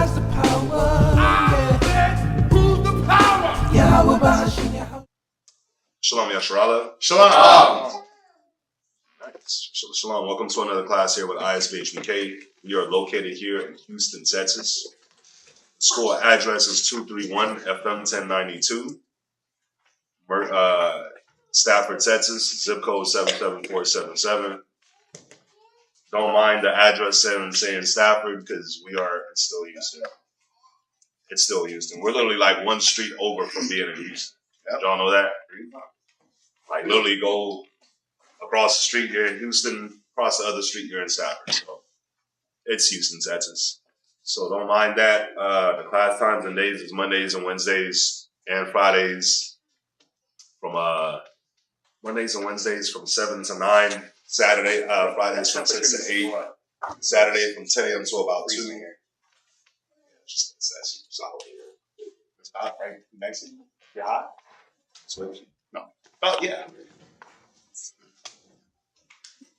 has the power. Yeah. Who's the power? Yahweh Bahashim Yahweh. Shalom, Yasharala. Shalom. Shalom. Welcome to another class here with ISBHBK. We are located here in Houston, Texas. School address is 231 FM 1092. Stafford, Texas. Zip code 77477. Don't mind the address saying Stafford because it's still Houston. It's still Houston. We're literally like one street over from being in Houston. Yep. Y'all know that? Like literally go across the street here in Houston, across the other street here in Stafford. So it's Houston, Texas. So don't mind that. The class times and days is Mondays and Wednesdays and Fridays from Mondays and Wednesdays from 7 to 9. Fridays from 6 to 8. Saturday from 10 a.m. to about 2. Yeah, just it's hot, right? Next to you? You're hot? Switch? No. Oh, yeah.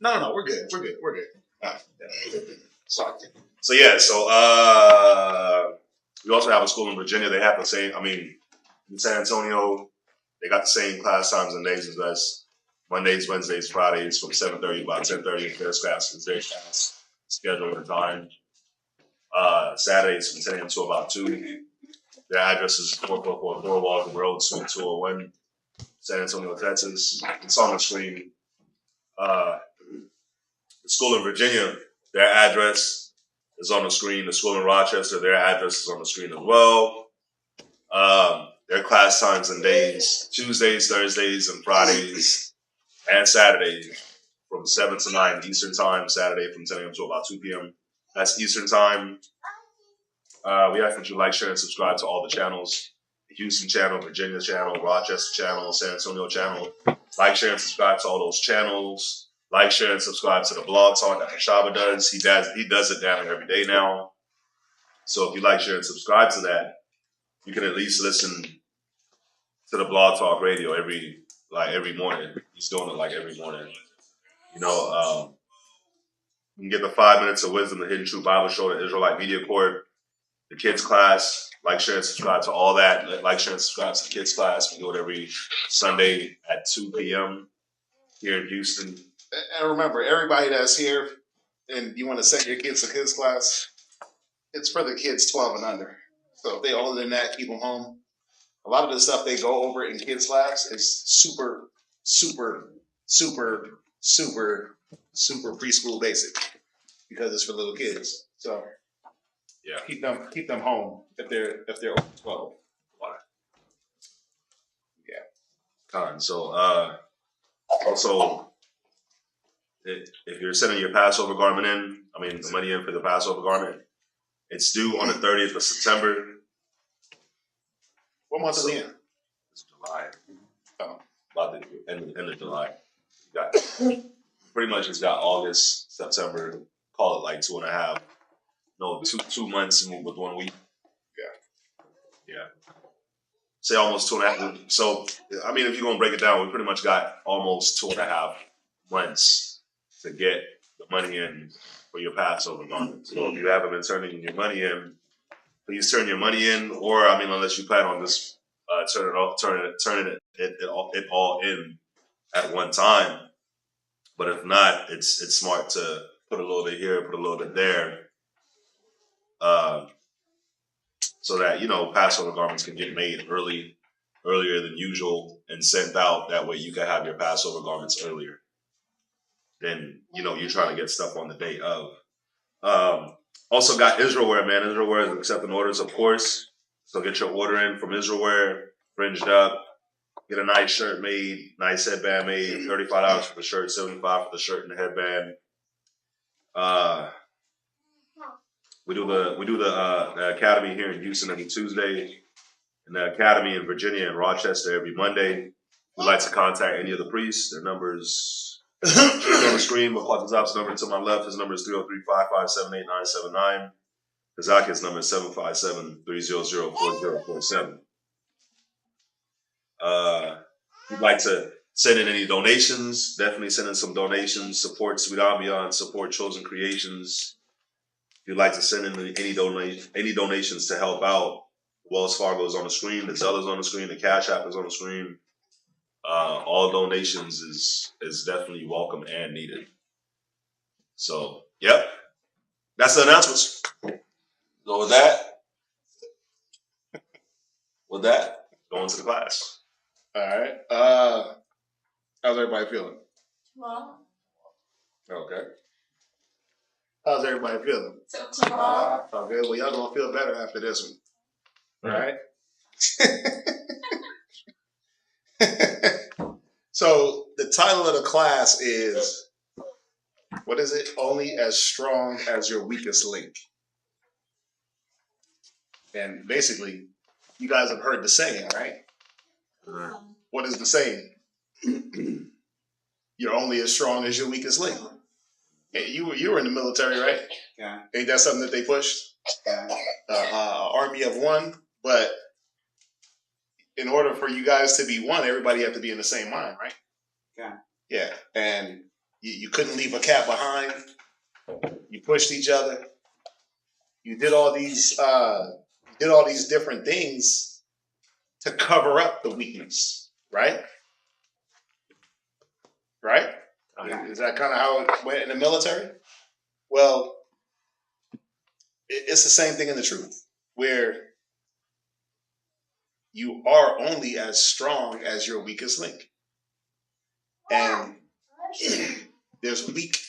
No, we're good. We're good. All right. Yeah. Sorry. So we also have a school in Virginia. They have the same, in San Antonio, they got the same class times and days as us. Mondays, Wednesdays, Fridays from 7:30 to about 10:30. Their class is their class schedule and time. Saturdays from 10 a.m. to about 2. Their address is 4444 Walton Road, Suite 201, San Antonio, Texas. It's on the screen. The school in Virginia, their address is on the screen. The school in Rochester, their address is on the screen as well. Their class times and days, Tuesdays, Thursdays, and Fridays, and Saturdays from 7 to 9 Eastern Time, Saturday from 10 a.m. to about 2 p.m. That's Eastern Time. We ask that you like, share, and subscribe to all the channels. The Houston channel, Virginia channel, Rochester channel, San Antonio channel. Like, share, and subscribe to all those channels. Like, share, and subscribe to the blog talk that Shaba does. He does it down every day now. So if you like, share, and subscribe to that, you can at least listen to the blog talk radio every morning. He's doing it like every morning. You can get the 5 minutes of wisdom, the Hidden Truth Bible Show, the Israelite Media Corps, the kids class. Like, share, and subscribe to all that. Like, share, and subscribe to the kids class. We do it every Sunday at 2 p.m. here in Houston. And remember, everybody that's here and you want to send your kids to kids class, it's for the kids 12 and under. So if they're older than that, keep them home. A lot of the stuff they go over in kids class is super preschool basic because it's for little kids. So yeah, keep them home if they're over 12. Yeah. So also, if you're sending your Passover garment in, the money in for the Passover garment, it's due on the 30th of September. What month is it in? It's July. Oh. About the end of July. Pretty much it's got August, September, call it like 2.5. No, 2 months with 1 week. Yeah. Say almost 2.5. So, if you're going to break it down, we pretty much got almost 2.5 months to get the money in for your Passover garment. So if you haven't been turning your money in, please turn your money in, or unless you plan on just turning it all in at one time. But if not, it's smart to put a little bit here, put a little bit there, so that Passover garments can get made earlier than usual and sent out. That way you can have your Passover garments earlier. Then you're trying to get stuff on the day of. Also got Israelwear, man. Israelwear is accepting orders, of course. So get your order in from Israelwear, fringed up. Get a nice shirt made, nice headband made. $35 for the shirt, $75 for the shirt and the headband. We do the academy here in Houston every Tuesday, and the academy in Virginia and Rochester every Monday. We'd like to contact any of the priests. Their numbers on the screen. Makwatazap's number to my left. His number is 303-557-8979. Kazaki's number is 757-300-4047. If you'd like to send in any donations, definitely send in some donations. Support Sweet Ambiance, support Chosen Creations. If you'd like to send in any donations to help out, Wells Fargo is on the screen, the Zelle is on the screen, the Cash App is on the screen. All donations is definitely welcome and needed. So, yep, that's the announcements. So with that, go into the class. All right. How's everybody feeling? Well, Okay. How's everybody feeling? okay. Well, y'all gonna feel better after this one. All right. So the title of the class is, what is it? Only as strong as your weakest link. And basically, you guys have heard the saying, right? What is the saying? You're only as strong as your weakest link. Hey, you were in the military, right? Yeah. Ain't that something that they pushed? Yeah. Army of one, but in order for you guys to be one, everybody had to be in the same mind, right? Yeah. Yeah, and you couldn't leave a cat behind. You pushed each other. You did all these different things to cover up the weakness, right? Right? Yeah. Is that kind of how it went in the military? Well, it's the same thing in the truth, where you are only as strong as your weakest link. And there's weak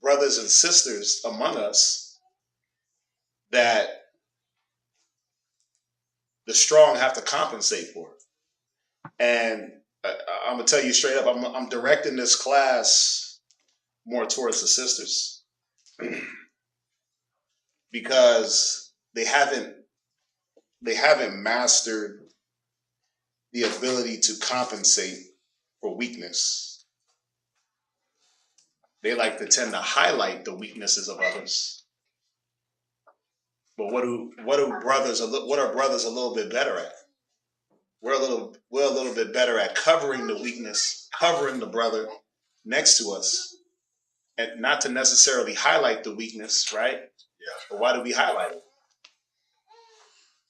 brothers and sisters among us that the strong have to compensate for. And I'm going to tell you straight up, I'm directing this class more towards the sisters because they haven't mastered the ability to compensate for weakness. They like to tend to highlight the weaknesses of others. But what are brothers a little bit better at? We're a little bit better at covering the weakness, covering the brother next to us, and not to necessarily highlight the weakness, right? Yeah. But why do we highlight it?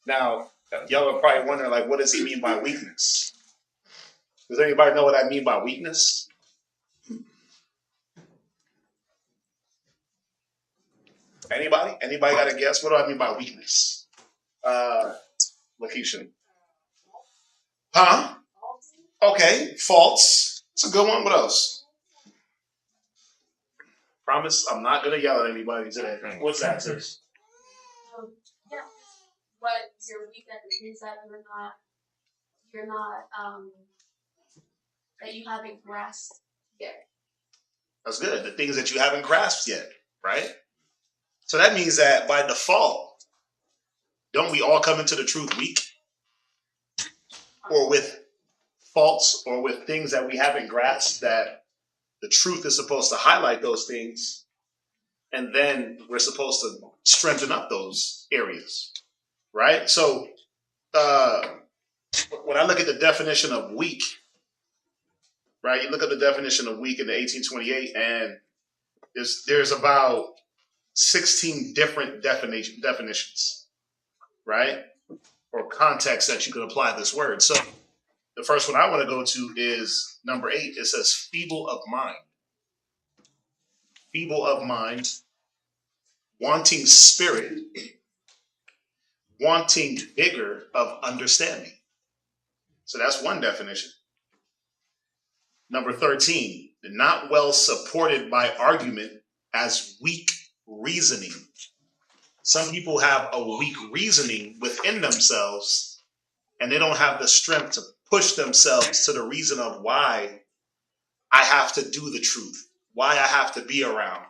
Now, y'all are probably wondering, like, what does he mean by weakness? Does anybody know what I mean by weakness? Anybody? Anybody got a guess? What do I mean by weakness? Lakeisha. Huh? Okay, faults. It's a good one. What else? Promise I'm not going to yell at anybody today. What's that, sis? Yeah. What you're weak at the things that that you haven't grasped yet. That's good. The things that you haven't grasped yet, right? So that means that by default, don't we all come into the truth weak? Or with faults or with things that we haven't grasped, that the truth is supposed to highlight those things. And then we're supposed to strengthen up those areas, right? So when I look at the definition of weak, right? You look at the definition of weak in the 1828, and there's about 16 different definitions, right? Or contexts that you can apply this word. So the first one I want to go to is number 8. It says feeble of mind. Feeble of mind, wanting spirit, wanting vigor of understanding. So that's one definition. Number 13, not well supported by argument, as weak reasoning. Some people have a weak reasoning within themselves, and they don't have the strength to push themselves to the reason of why I have to do the truth, why I have to be around,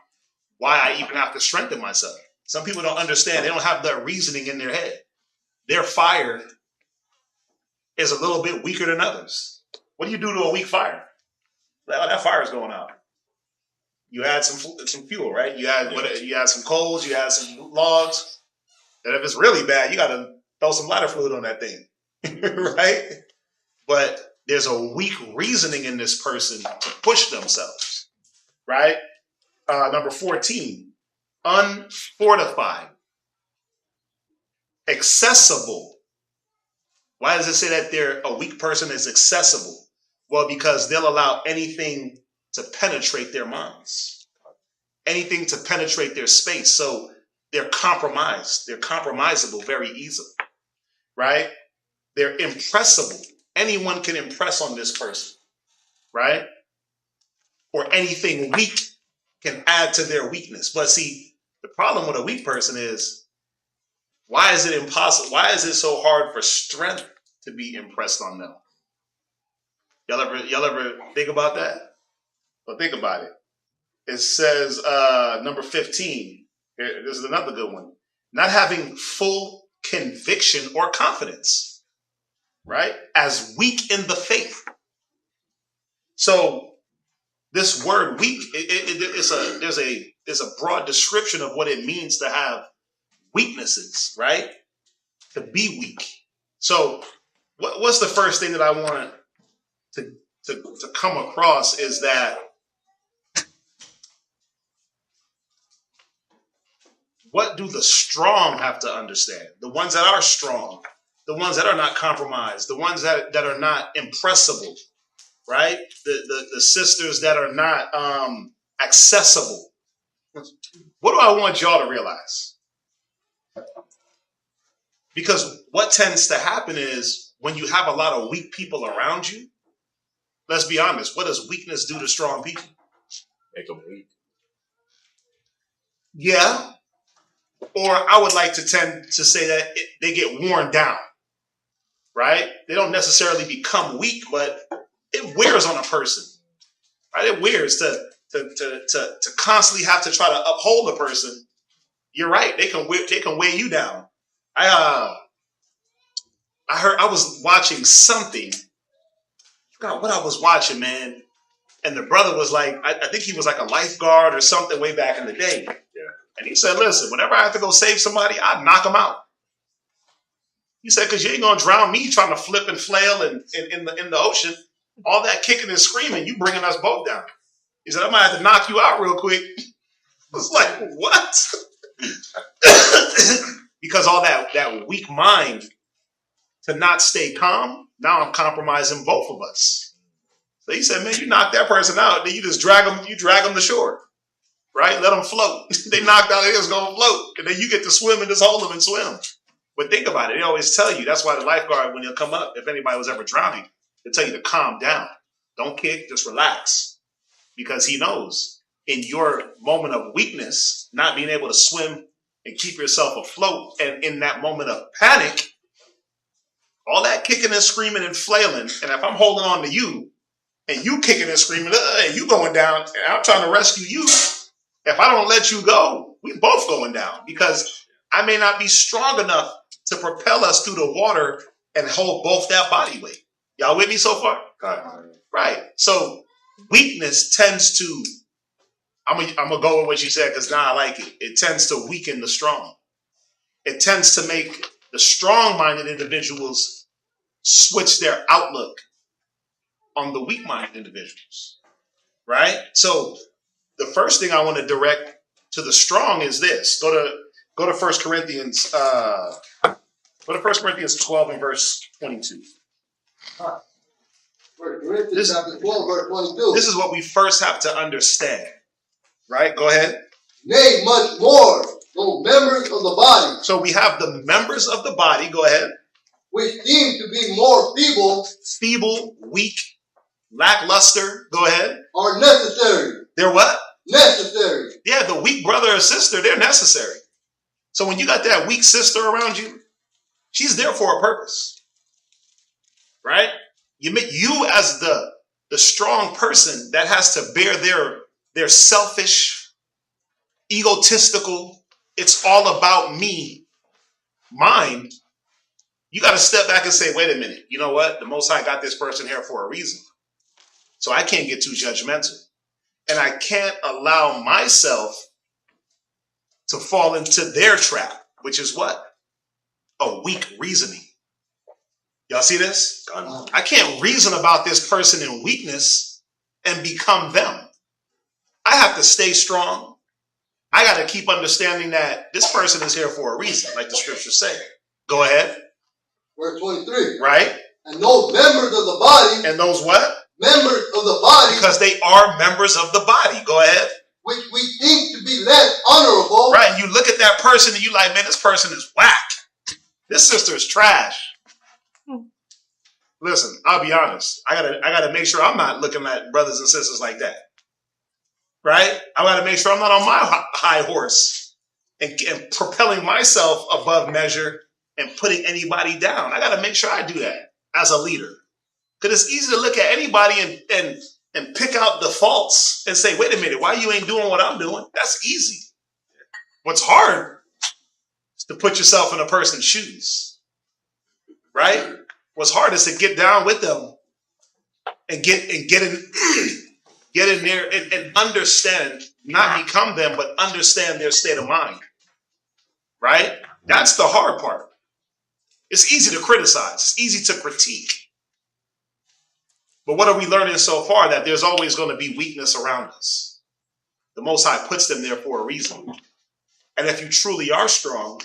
why I even have to strengthen myself. Some people don't understand. They don't have that reasoning in their head. Their fire is a little bit weaker than others. What do you do to a weak fire? That fire is going out. You add some fuel, right? You add some coals, you add some logs. And if it's really bad, you got to throw some lighter fluid on that thing, right? But there's a weak reasoning in this person to push themselves, right? Number 14, unfortified, accessible. Why does it say that a weak person is accessible? Well, because they'll allow anything to penetrate their minds, anything to penetrate their space. So they're compromised. They're compromisable very easily, right? They're impressible. Anyone can impress on this person, right? Or anything weak can add to their weakness. But see, the problem with a weak person is, why is it impossible? Why is it so hard for strength to be impressed on them? Y'all ever think about that? Well, think about it. It says, number 15. Here, this is another good one. Not having full conviction or confidence, right? As weak in the faith. So this word weak, there's a broad description of what it means to have weaknesses, right? To be weak. So what's the first thing that I want to come across is that what do the strong have to understand? The ones that are strong, the ones that are not compromised, the ones that are not impressible, right? The sisters that are not accessible. What do I want y'all to realize? Because what tends to happen is when you have a lot of weak people around you, let's be honest, what does weakness do to strong people? Make them weak. Yeah. Or I would like to tend to say that they get worn down, right? They don't necessarily become weak, but it wears on a person, right? It wears to constantly have to try to uphold a person. You're right. They can weigh you down. I was watching something. I forgot what I was watching, man. And the brother was like, I think he was like a lifeguard or something way back in the day. Yeah. And he said, listen, whenever I have to go save somebody, I knock them out. He said, because you ain't going to drown me trying to flip and flail in the ocean. All that kicking and screaming, you bringing us both down. He said, I might have to knock you out real quick. It's like, what? Because all that weak mind to not stay calm, now I'm compromising both of us. So he said, man, you knock that person out, then you just drag them to shore, right? Let them float. They knocked out, they're just going to float. And then you get to swim and just hold them and swim. But think about it. They always tell you, that's why the lifeguard, when they'll come up, if anybody was ever drowning, they'll tell you to calm down. Don't kick, just relax. Because he knows in your moment of weakness, not being able to swim and keep yourself afloat, and in that moment of panic, all that kicking and screaming and flailing, and if I'm holding on to you, and you kicking and screaming, and you going down, and I'm trying to rescue you, if I don't let you go, we both going down, because I may not be strong enough to propel us through the water and hold both that body weight. Y'all with me so far? Right. So weakness tends to, I'm gonna go with what you said because now I like it. It tends to weaken the strong. It tends to make the strong-minded individuals switch their outlook on the weak-minded individuals. Right? So the first thing I want to direct to the strong is this. Go to 1 Corinthians. Go to 1 Corinthians 12 and verse 22. Corinthians chapter 12, verse 22. This is what we first have to understand. Right? Go ahead. Nay, much more, though members of the body. So we have the members of the body. Go ahead. Which seem to be more feeble. Feeble, weak, lackluster. Go ahead. Are necessary. They're what? Necessary. Yeah, the weak brother or sister, they're necessary. So when you got that weak sister around you, she's there for a purpose. Right? You as the strong person that has to bear their selfish, egotistical, it's all about me, mind. You got to step back and say, wait a minute, you know what? The Most High got this person here for a reason. So I can't get too judgmental. And I can't allow myself to fall into their trap, which is what? A weak reasoning. Y'all see this? I can't reason about this person in weakness and become them. I have to stay strong. I got to keep understanding that this person is here for a reason, like the scriptures say. Go ahead. Verse 23. Right? And those members of the body. And those what? Members of the body. Because they are members of the body. Go ahead. Which we think to be less honorable. Right. And you look at that person and you like, man, this person is whack. This sister is trash. Listen, I'll be honest. I gotta make sure I'm not looking at brothers and sisters like that. Right? I gotta make sure I'm not on my high horse and propelling myself above measure and putting anybody down. I gotta make sure I do that as a leader. Because it's easy to look at anybody and pick out the faults and say, wait a minute, why you ain't doing what I'm doing? That's easy. What's hard is to put yourself in a person's shoes. Right? What's hard is to get down with them and get in there and understand, not become them, but understand their state of mind. Right? That's the hard part. It's easy to criticize. It's easy to critique. But what are we learning so far? That there's always going to be weakness around us. The Most High puts them there for a reason. And if you truly are strong,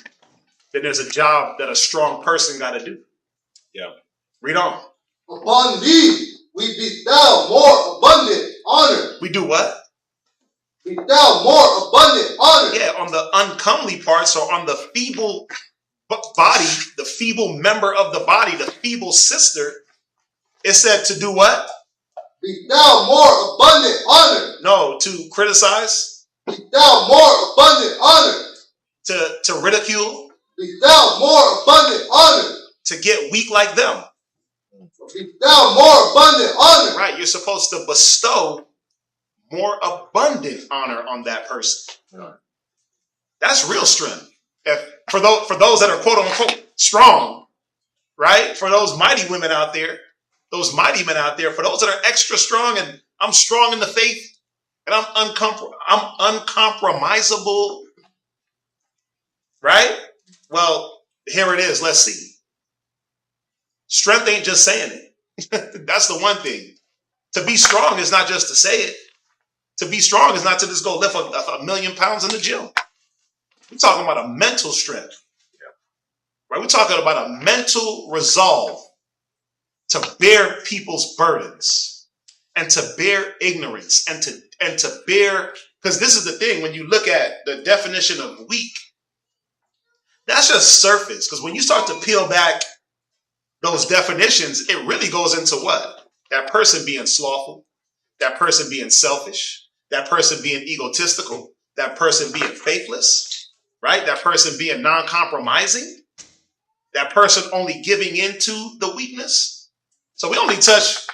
then there's a job that a strong person got to do. Yeah. Read on. Upon these we bestow more abundant honor. We do what? Bestow more abundant honor. Yeah, on the uncomely parts, or on the feeble body, the feeble member of the body, the feeble sister, it said to do what? Bestow more abundant honor. No, to criticize. Bestow more abundant honor. To ridicule. Bestow more abundant honor. To get weak like them. Bestow more abundant honor. Right, you're supposed to bestow more abundant honor on that person. Right. That's real strength. For those that are quote unquote strong, right? For those mighty women out there, those mighty men out there, for those that are extra strong, and I'm strong in the faith, and I'm uncompromisable, right? Well, here it is. Let's see. Strength ain't just saying it. That's the one thing. To be strong is not just to say it. To be strong is not to just go lift a million pounds in the gym. We're talking about a mental strength. Right? We're talking about a mental resolve to bear people's burdens and to bear ignorance and to bear, because this is the thing, when you look at the definition of weak, that's just surface. Because when you start to peel back those definitions, it really goes into what? That person being slothful, that person being selfish, that person being egotistical, that person being faithless, right? That person being non-compromising, that person only giving into the weakness. So we only touch,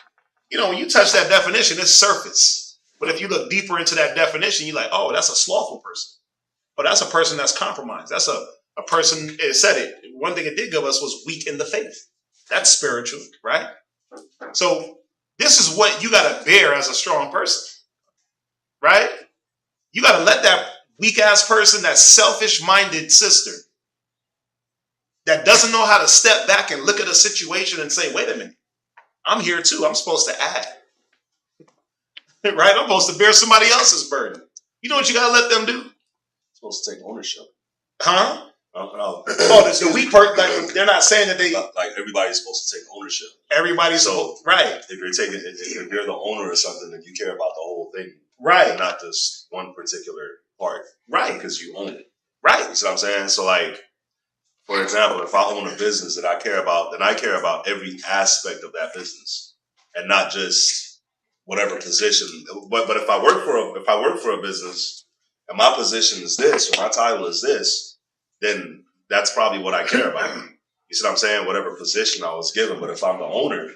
when you touch that definition, it's surface. But if you look deeper into that definition, you're like, oh, that's a slothful person. Oh, that's a person that's compromised. That's a person, it said it. One thing it did give us was weak in the faith. That's spiritual, right? So this is what you got to bear as a strong person, right? You got to let that weak ass person, that selfish minded sister that doesn't know how to step back and look at a situation and say, wait a minute, I'm here too. I'm supposed to add, right? I'm supposed to bear somebody else's burden. You know what you got to let them do? Supposed to take ownership. Huh? Oh, the weak part, like, they're not saying that they... Like, everybody's supposed to take ownership. Everybody's... So, right. If you're the owner of something, then you care about the whole thing. Right. And not just one particular part. Right. Because you own it. Right. You see what I'm saying? So, like, for example, if I own a business that I care about, then I care about every aspect of that business. And not just whatever position. But if I work for a business, and my position is this, or my title is this, then that's probably what I care about. You see what I'm saying? Whatever position I was given. But if I'm the owner,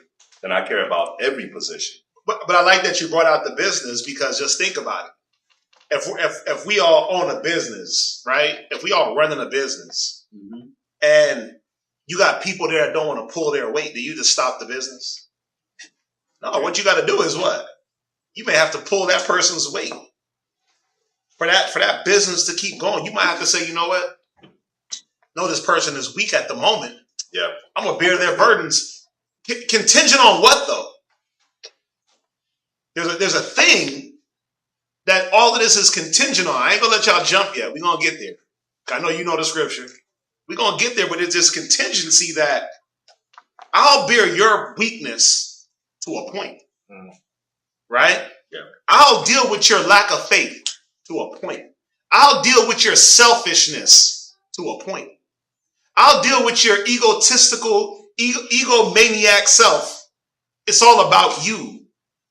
then I care about every position. But I like that you brought out the business, because just think about it. If we all own a business, right? If we all running a business, mm-hmm. and you got people there that don't want to pull their weight, do you just stop the business? No, what you got to do is what? You may have to pull that person's weight. For that business to keep going, you might have to say, you know what? No, this person is weak at the moment. Yeah, I'm going to bear their burdens. Contingent on what, though? There's a thing that all of this is contingent on. I ain't gonna let y'all jump yet. We're gonna get there. I know you know the scripture. We're gonna get there, but it's this contingency that I'll bear your weakness to a point. Right? Yeah. I'll deal with your lack of faith to a point. I'll deal with your selfishness to a point. I'll deal with your egotistical, egomaniac self. It's all about you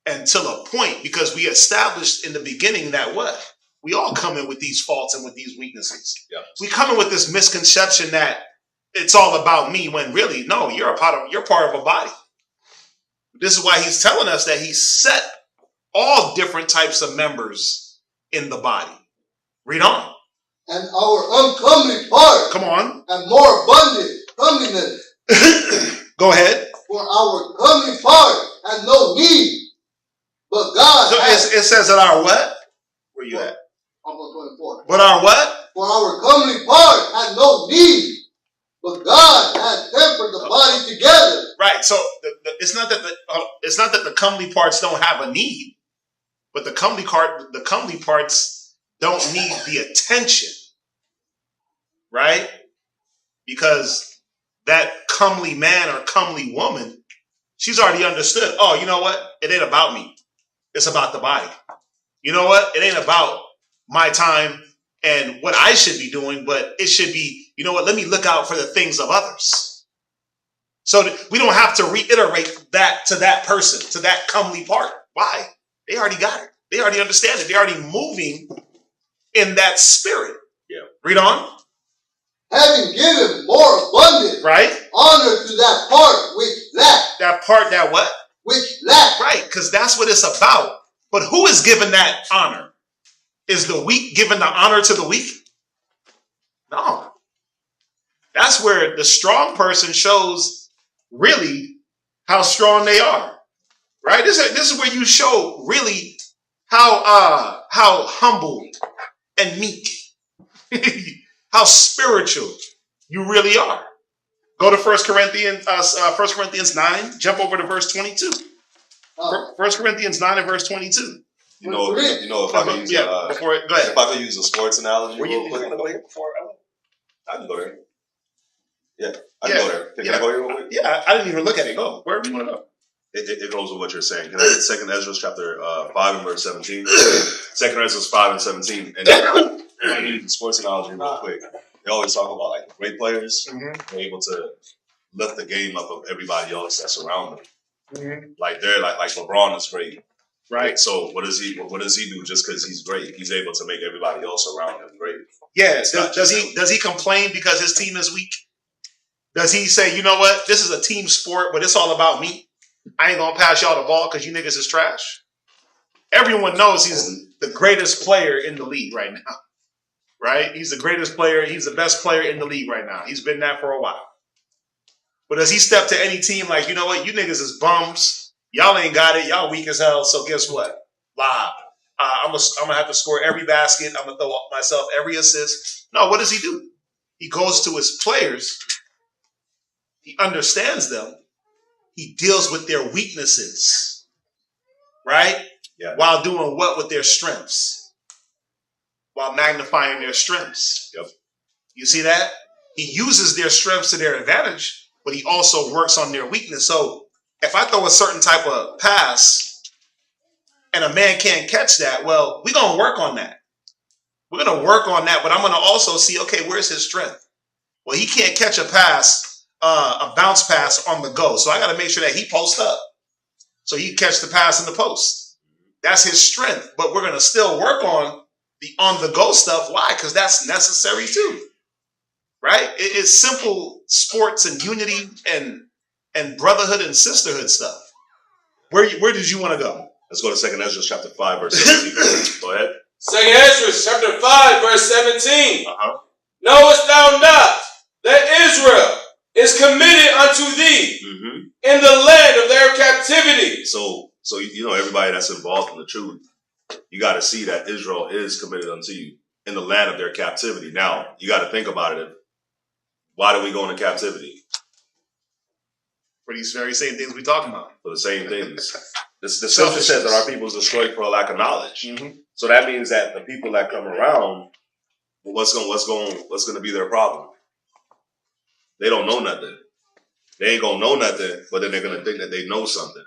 until a point, because we established in the beginning that what? We all come in with these faults and with these weaknesses. Yeah. We come in with this misconception that it's all about me, when really, no, you're part of a body. This is why he's telling us that he set all different types of members in the body. Read on. And our uncomely part. Come on. And more abundant comeliness. Go ahead. For our comely part had no need. But God So it says that our what? Where you at? I'm on 24. But our what? For our comely part had no need. But God had tempered the body together. Right. So it's not that the comely parts don't have a need, but the comely parts don't need the attention. Right? Because that comely man or comely woman, she's already understood. Oh, you know what? It ain't about me. It's about the body. You know what? It ain't about my time and what I should be doing, but it should be, you know what? Let me look out for the things of others. So that we don't have to reiterate that to that person, to that comely part. Why? They already got it. They already understand it. They're already moving in that spirit. Yeah. Read on. Having given more abundant Right? honor to that part which lacked. That part, that what? Which lacked. Right, because that's what it's about. But who is given that honor? Is the weak giving the honor to the weak? No. That's where the strong person shows really how strong they are. Right? This is where you show really how humble and meek, how spiritual you really are. Go to 1 Corinthians 9, jump over to verse 22. 1 Corinthians 9 and verse 22. You know, if I could use go ahead. if I could use a sports analogy Were real you quick. want to go here before? I can go there. Yeah, I can go there. Can I go here real quick? Yeah, I didn't even look at it. Go. Wherever you want to go. It goes with what you're saying. Can I get 2 Esdras chapter 5 and verse 17? 2 Esdras 5 and 17. And I need the sports analogy real quick. They always talk about like great players. They're able to lift the game up of everybody else that's around them. Like they're like LeBron is great. Right. So what does he do just because he's great? He's able to make everybody else around him great. Yeah. Does he complain because his team is weak? Does he say, you know what, this is a team sport, but it's all about me? I ain't gonna pass y'all the ball because you niggas is trash. Everyone knows he's the greatest player in the league right now. Right? He's the greatest player. He's the best player in the league right now. He's been that for a while. But does he step to any team like, you know what, you niggas is bums. Y'all ain't got it. Y'all weak as hell. So guess what? Lob. I'm gonna have to score every basket. I'm gonna throw myself every assist. No, what does he do? He goes to his players. He understands them. He deals with their weaknesses, right? Yeah. While doing what with their strengths? While magnifying their strengths. Yep. You see that? He uses their strengths to their advantage, but he also works on their weakness. So if I throw a certain type of pass and a man can't catch that, well, we're going to work on that. We're going to work on that, but I'm going to also see, okay, where's his strength? Well, he can't catch a pass, a bounce pass on the go. So I got to make sure that he posts up so he can catch the pass in the post. That's his strength, but we're going to still work on the on-the-go stuff. Why? Because that's necessary too, right? It's simple sports and unity and brotherhood and sisterhood stuff. Where did you want to go? Let's go to 2 Esdras chapter 5 verse 17. Go ahead. 2 Esdras chapter 5 verse 17. Knowest thou not that Israel is committed unto thee in the land of their captivity? So you know, everybody that's involved in the truth, you got to see that Israel is committed unto you in the land of their captivity. Now, you got to think about it. Why do we go into captivity? For these very same things we're talking about. For the same things. The scripture says that our people is destroyed for a lack of knowledge. So that means that the people that come around, what's going to be their problem? They don't know nothing. They ain't gonna know nothing, but then they're gonna think that they know something.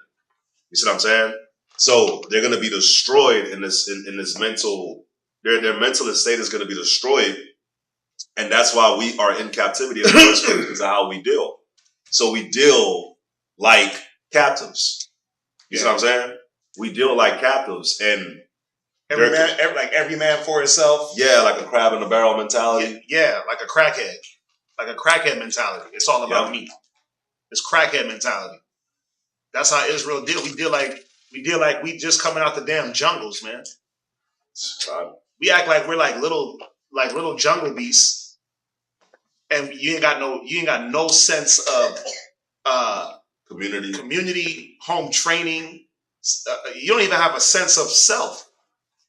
You see what I'm saying? So they're gonna be destroyed in this mental. Their mental estate is gonna be destroyed, and that's why we are in captivity in the first place, because of how we deal. So we deal like captives. You see what I'm saying? We deal like captives, and every man for himself. Yeah, like a crab in a barrel mentality. Yeah, like a crackhead mentality. It's all about me. It's crackhead mentality. That's how Israel deal. We deal like we just coming out the damn jungles, man. We act like we're like little jungle beasts, and you ain't got no sense of community, home training. You don't even have a sense of self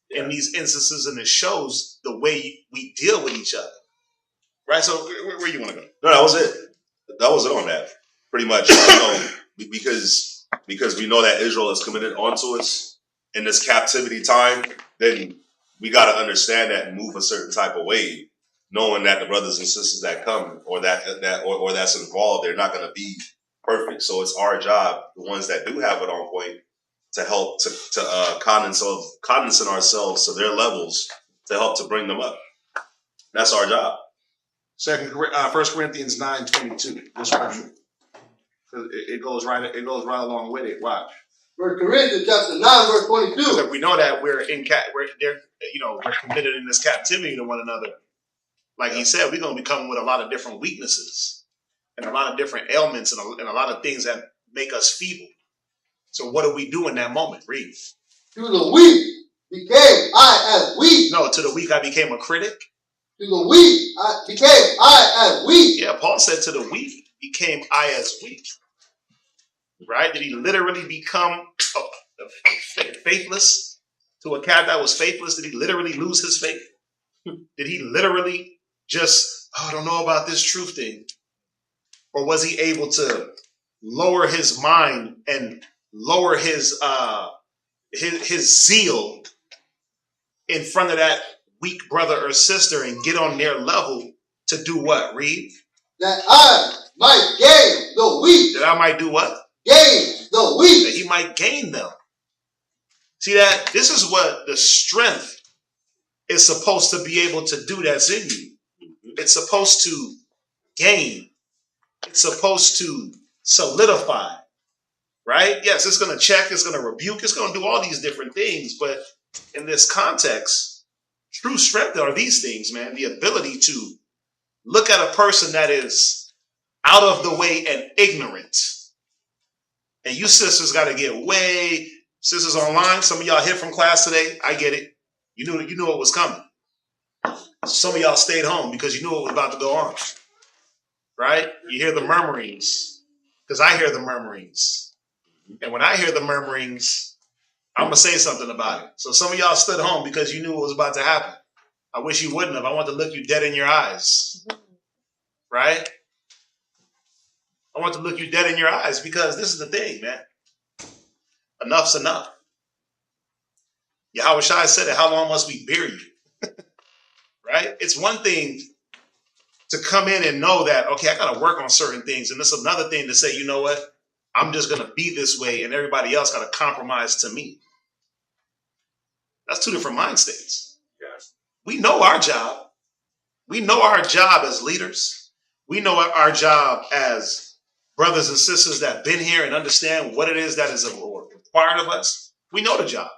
in these instances, and it shows the way we deal with each other. Right. So where you want to go? No, that was it. That was it on that. Pretty much, because we know that Israel is committed onto us in this captivity time, then we got to understand that and move a certain type of way, knowing that the brothers and sisters that come or that's involved, they're not going to be perfect. So it's our job, the ones that do have it on point, to help to condensate ourselves to their levels to help to bring them up. That's our job. 1 Corinthians 9:22. This scripture. It goes right along with it. Watch. 1 Corinthians chapter 9, verse 22. Because we know that we're committed in this captivity to one another. Like he said, we're going to be coming with a lot of different weaknesses and a lot of different ailments and a lot of things that make us feeble. So what do we do in that moment? Read. To the weak became I as weak. No, to the weak I became a critic. To the weak became I as weak. Yeah, Paul said to the weak became I as weak. Right? Did he literally become faithless to a cat that was faithless? Did he literally lose his faith? Did he literally just, I don't know about this truth thing? Or was he able to lower his mind and lower his zeal in front of that weak brother or sister and get on their level to do what? Read. That I might gain the weak. That I might do what? Gain the weak. That he might gain them. See that? This is what the strength is supposed to be able to do that's in you. It's supposed to gain. It's supposed to solidify. Right? Yes, it's going to check. It's going to rebuke. It's going to do all these different things. But in this context, true strength are these things, man. The ability to look at a person that is out of the way and ignorant. And you sisters got to get sisters online. Some of y'all hit from class today. I get it. You knew it was coming. Some of y'all stayed home because you knew it was about to go on. Right? You hear the murmurings. Because I hear the murmurings. And when I hear the murmurings, I'm going to say something about it. So some of y'all stood home because you knew it was about to happen. I wish you wouldn't have. I want to look you dead in your eyes. Right? I want to look you dead in your eyes because this is the thing, man. Enough's enough. Yahweh Shai said it, how long must we bear you? Right? It's one thing to come in and know that, okay, I got to work on certain things. And it's another thing to say, you know what? I'm just going to be this way and everybody else got to compromise to me. That's two different mind states. Yes. We know our job. We know our job as leaders. We know our job as brothers and sisters that have been here and understand what it is that is required of us. We know the job.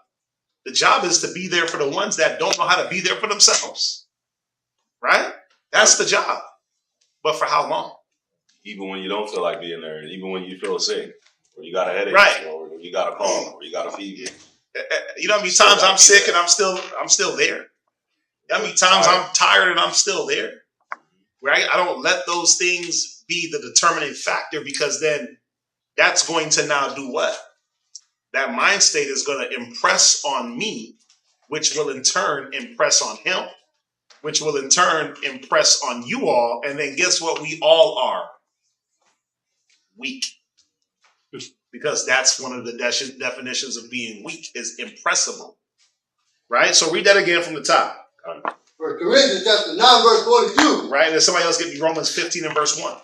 The job is to be there for the ones that don't know how to be there for themselves. Right? That's the job. But for how long? Even when you don't feel like being there, even when you feel sick, or you got a headache, right, or you got a cough, or you got a fever. You know how many times I'm sick and I'm still there? You know how many times I'm tired and I'm still there? Right? I don't let those things be the determining factor, because then that's going to now do what? That mind state is going to impress on me, which will in turn impress on him, which will in turn impress on you all. And then guess what? We all are weak. Because that's one of the definitions of being weak, is impressible. Right? So read that again from the top. For Corinthians chapter 9, verse 42. Right? And then somebody else give me Romans 15 and verse 1.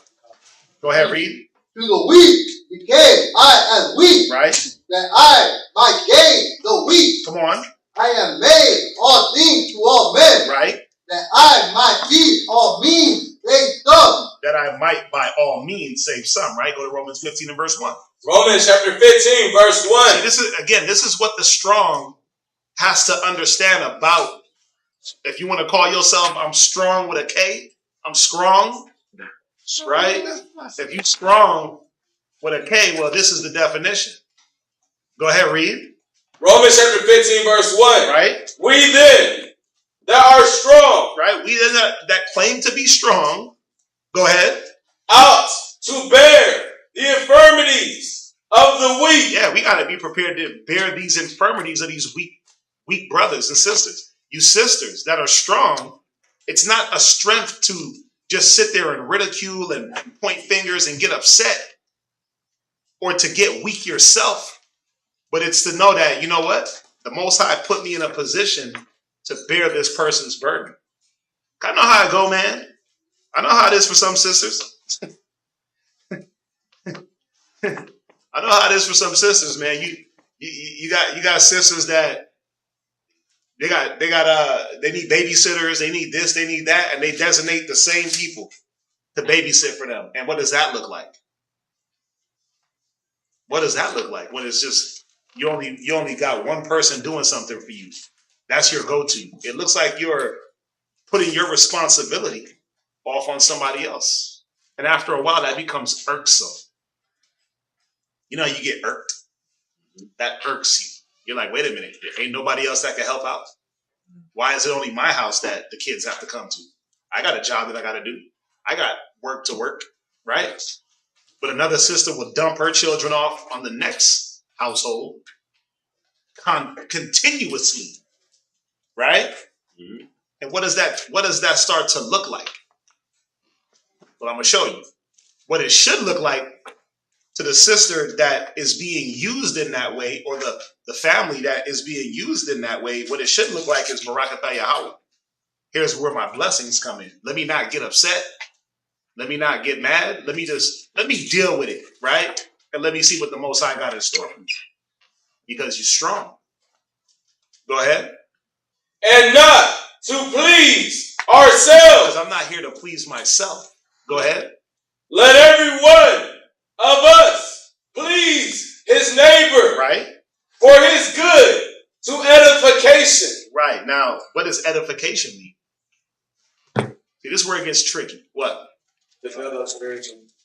Go ahead, read. To the weak became I as weak, Right? that I might gain the weak. Come on. I am made all things to all men, Right? that I might be all means save some. That I might by all means save some. Right? Go to Romans 15 and verse 1. Romans chapter 15, verse 1. See, this is what the strong has to understand about. If you want to call yourself, I'm strong with a K, I'm strong, right? If you strong with a K, well, this is the definition. Go ahead, read. Romans chapter 15, verse 1. Right? We then that are strong, Right? We that claim to be strong. Go ahead. ought to bear the infirmities of the weak. Yeah, we got to be prepared to bear these infirmities of these weak brothers and sisters. You sisters that are strong, it's not a strength to just sit there and ridicule and point fingers and get upset or to get weak yourself, but it's to know that, you know what? The Most High put me in a position to bear this person's burden. I know how it go, man. I know how it is for some sisters. I know how it is for some sisters, man. You got sisters that they need babysitters, they need this, they need that, and they designate the same people to babysit for them. And what does that look like? What does that look like when it's just you only got one person doing something for you? That's your go-to. It looks like you're putting your responsibility off on somebody else. And after a while, that becomes irksome. You know, you get irked. That irks you. You're like, wait a minute, there ain't nobody else that can help out? Why is it only my house that the kids have to come to? I got a job that I got to do. I got work to work, right? But another sister will dump her children off on the next household continuously, right? Mm-hmm. And what does that start to look like? Well, I'm going to show you what it should look like to the sister that is being used in that way, or the family that is being used in that way. What it should look like is Barakatah Yahweh. Here's where my blessings come in. Let me not get upset. Let me not get mad. Let me deal with it, right? And let me see what the Most High got in store for me. Because you're strong. Go ahead. And not to please ourselves. Because I'm not here to please myself. Go ahead. Let every one of us please his neighbor, right, for his good, to edification. Right. Now, what does edification mean? See, this is where it gets tricky. What?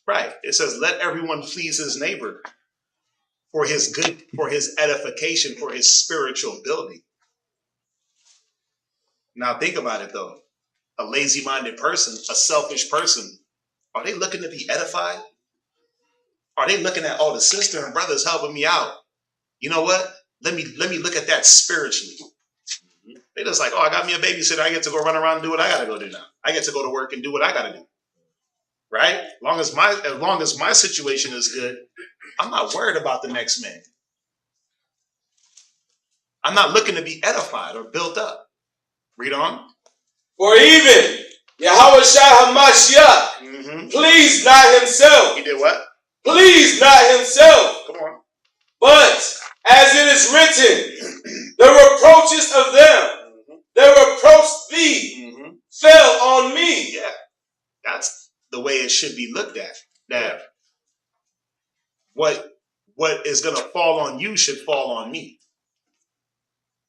Right. It says, let everyone please his neighbor for his good, for his edification, for his spiritual building. Now, think about it, though. A lazy-minded person, a selfish person, are they looking to be edified? Are they looking at, oh, the sister and brothers helping me out? You know what? Let me look at that spiritually. They just like, oh, I got me a babysitter. I get to go run around and do what I got to go do now. I get to go to work and do what I got to do. Right? As long as my situation is good, I'm not worried about the next man. I'm not looking to be edified or built up. Read on. For even Yahweh Shah HaMashiach pleased not himself. He did what? Pleased not himself. Come on. But as it is written, the reproaches of them that reproached thee fell on me. Yeah. That's the way it should be looked at. That what is going to fall on you should fall on me.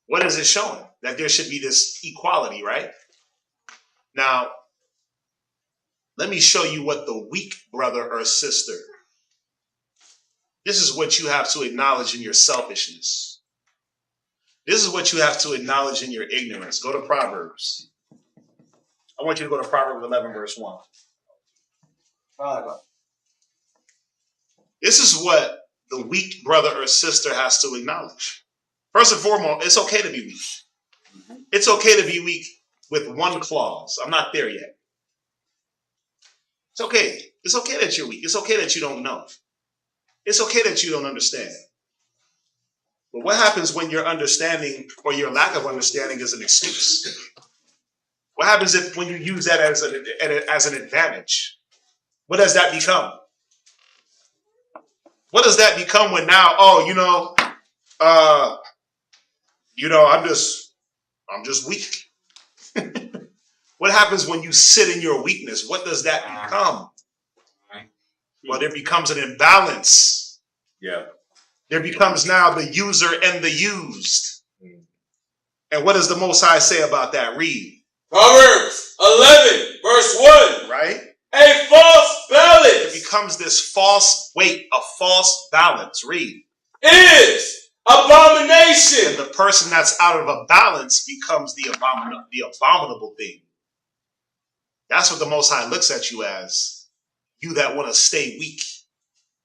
What is it showing? That there should be this equality, right? Now, let me show you what the weak brother or sister. This is what you have to acknowledge in your selfishness. This is what you have to acknowledge in your ignorance. Go to Proverbs. I want you to go to Proverbs 11, verse 1. This is what the weak brother or sister has to acknowledge. First and foremost, it's okay to be weak. It's okay to be weak with one clause. I'm not there yet. It's okay. It's okay that you're weak. It's okay that you don't know. It's okay that you don't understand. But what happens when your understanding or your lack of understanding is an excuse? What happens if when you use that as an advantage? What does that become? What does that become when now, I'm just weak. What happens when you sit in your weakness? What does that become? Well, there becomes an imbalance. Yeah. There becomes now the user and the used. And what does the Most High say about that? Read. Proverbs 11, verse 1. Right? A false balance. It becomes this false weight, a false balance. Read. Is abomination. And the person that's out of a balance becomes the abominable thing. That's what the Most High looks at you as. You that want to stay weak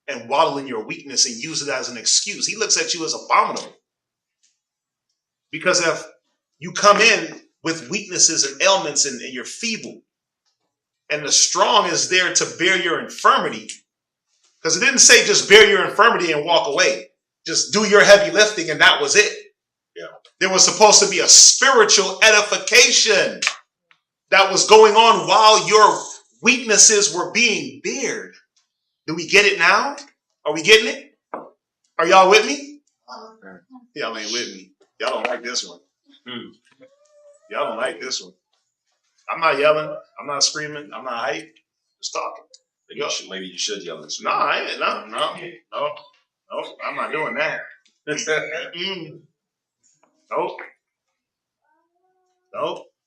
and waddle in your weakness and use it as an excuse. He looks at you as abominable. Because if you come in with weaknesses and ailments and you're feeble, and the strong is there to bear your infirmity, because it didn't say just bear your infirmity and walk away. Just do your heavy lifting and that was it. Yeah. There was supposed to be a spiritual edification that was going on while your weaknesses were being bared. Do we get it now? Are we getting it? Are y'all with me? Y'all ain't with me. Y'all don't like this one. Y'all don't like this one. I'm not yelling. I'm not screaming. I'm not hype. Just talking. Maybe you should yell and No, I ain't. No. I'm not doing that. Nope.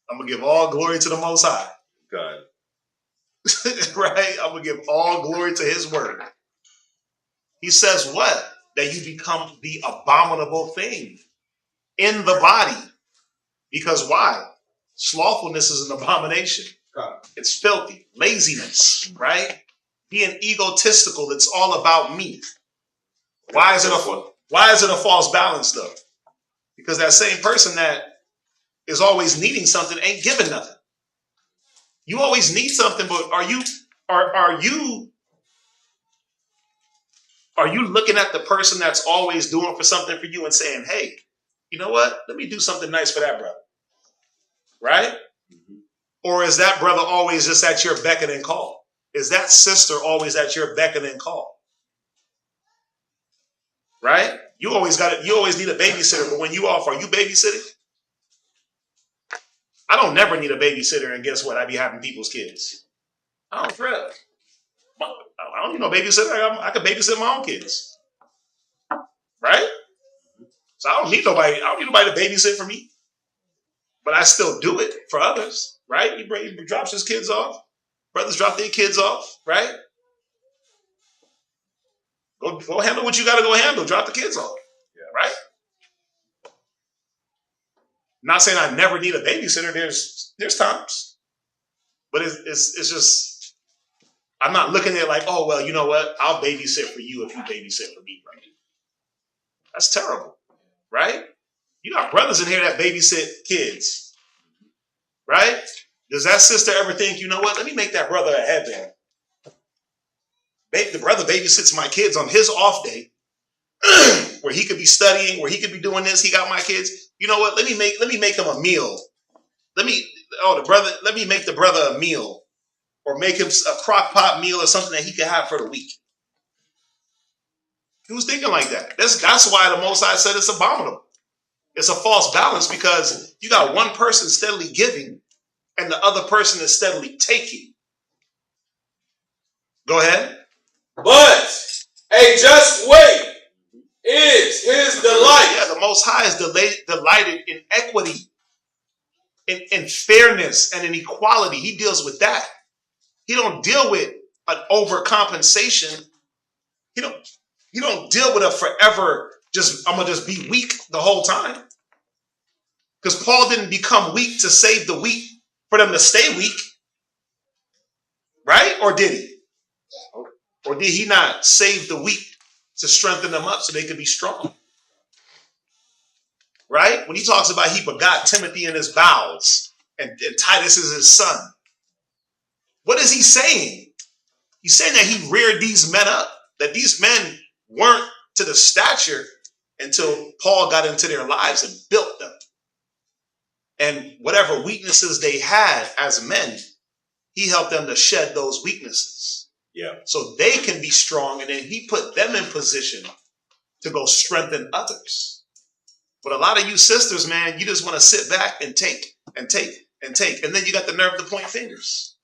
I'm going to give all glory to the Most High. God. Right? I'm going to give all glory to his word. He says what? That you become the abominable thing in the body. Because why? Slothfulness is an abomination. It's filthy. Laziness, right? Being egotistical, it's all about me. Why is it a false balance though? Because that same person that is always needing something ain't giving nothing. You always need something, but are you looking at the person that's always doing for something for you and saying, hey, you know what? Let me do something nice for that brother. Right? Mm-hmm. Or is that brother always just at your beck and call? Is that sister always at your beck and call? Right? You always need a babysitter, but when you off, are you babysitting? I don't never need a babysitter, and guess what? I be having people's kids. I don't fret. I don't need no babysitter. I can babysit my own kids. Right? So I don't need nobody to babysit for me. But I still do it for others, right? He drops his kids off. Brothers drop their kids off, right? Go handle what you got to go handle. Drop the kids off, right? Not saying I never need a babysitter. There's times, but it's just I'm not looking at it like, oh well, you know what? I'll babysit for you if you babysit for me, right? That's terrible, right? You got brothers in here that babysit kids, right? Does that sister ever think, you know what? Let me make that brother a headband. The brother babysits my kids on his off day, where he could be studying, where he could be doing this. He got my kids. You know what? Let me make him a meal. Let me make the brother a meal, or make him a crock pot meal or something that he could have for the week. He was thinking like that. That's why the Most High said it's abominable. It's a false balance because you got one person steadily giving and the other person is steadily taking. Go ahead. But a just weight is his delight. Yeah, the Most High is delighted in equity, in fairness, and in equality. He deals with that. He don't deal with an overcompensation. He don't deal with a forever I'm gonna just be weak the whole time. Because Paul didn't become weak to save the weak for them to stay weak. Right? Or did he? Or did he not save the weak to strengthen them up so they could be strong? Right? When he talks about he begot Timothy in his bowels and Titus is his son. What is he saying? He's saying that he reared these men up, that these men weren't to the stature until Paul got into their lives and built them. And whatever weaknesses they had as men, he helped them to shed those weaknesses. Yeah. So they can be strong, and then he put them in position to go strengthen others. But a lot of you sisters, man, you just want to sit back and take and take and take. And then you got the nerve to point fingers.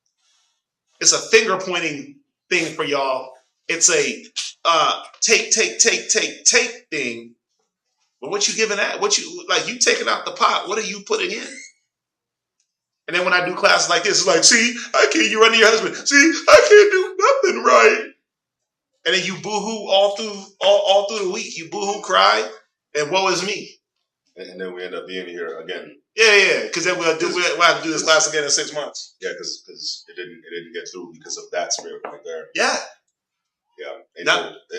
It's a finger pointing thing for y'all. It's a take thing. But what you giving at? What you like? You taking out the pot. What are you putting in? And then when I do classes like this, it's like, see, I can't. You run to your husband. See, I can't do nothing right. And then you boohoo all through the week. You boohoo, cry, and woe is me. And then we end up being here again. Yeah. Because then we'll have to do this class again in 6 months. Yeah, because it didn't get through because of that spirit right there. Yeah. Yeah.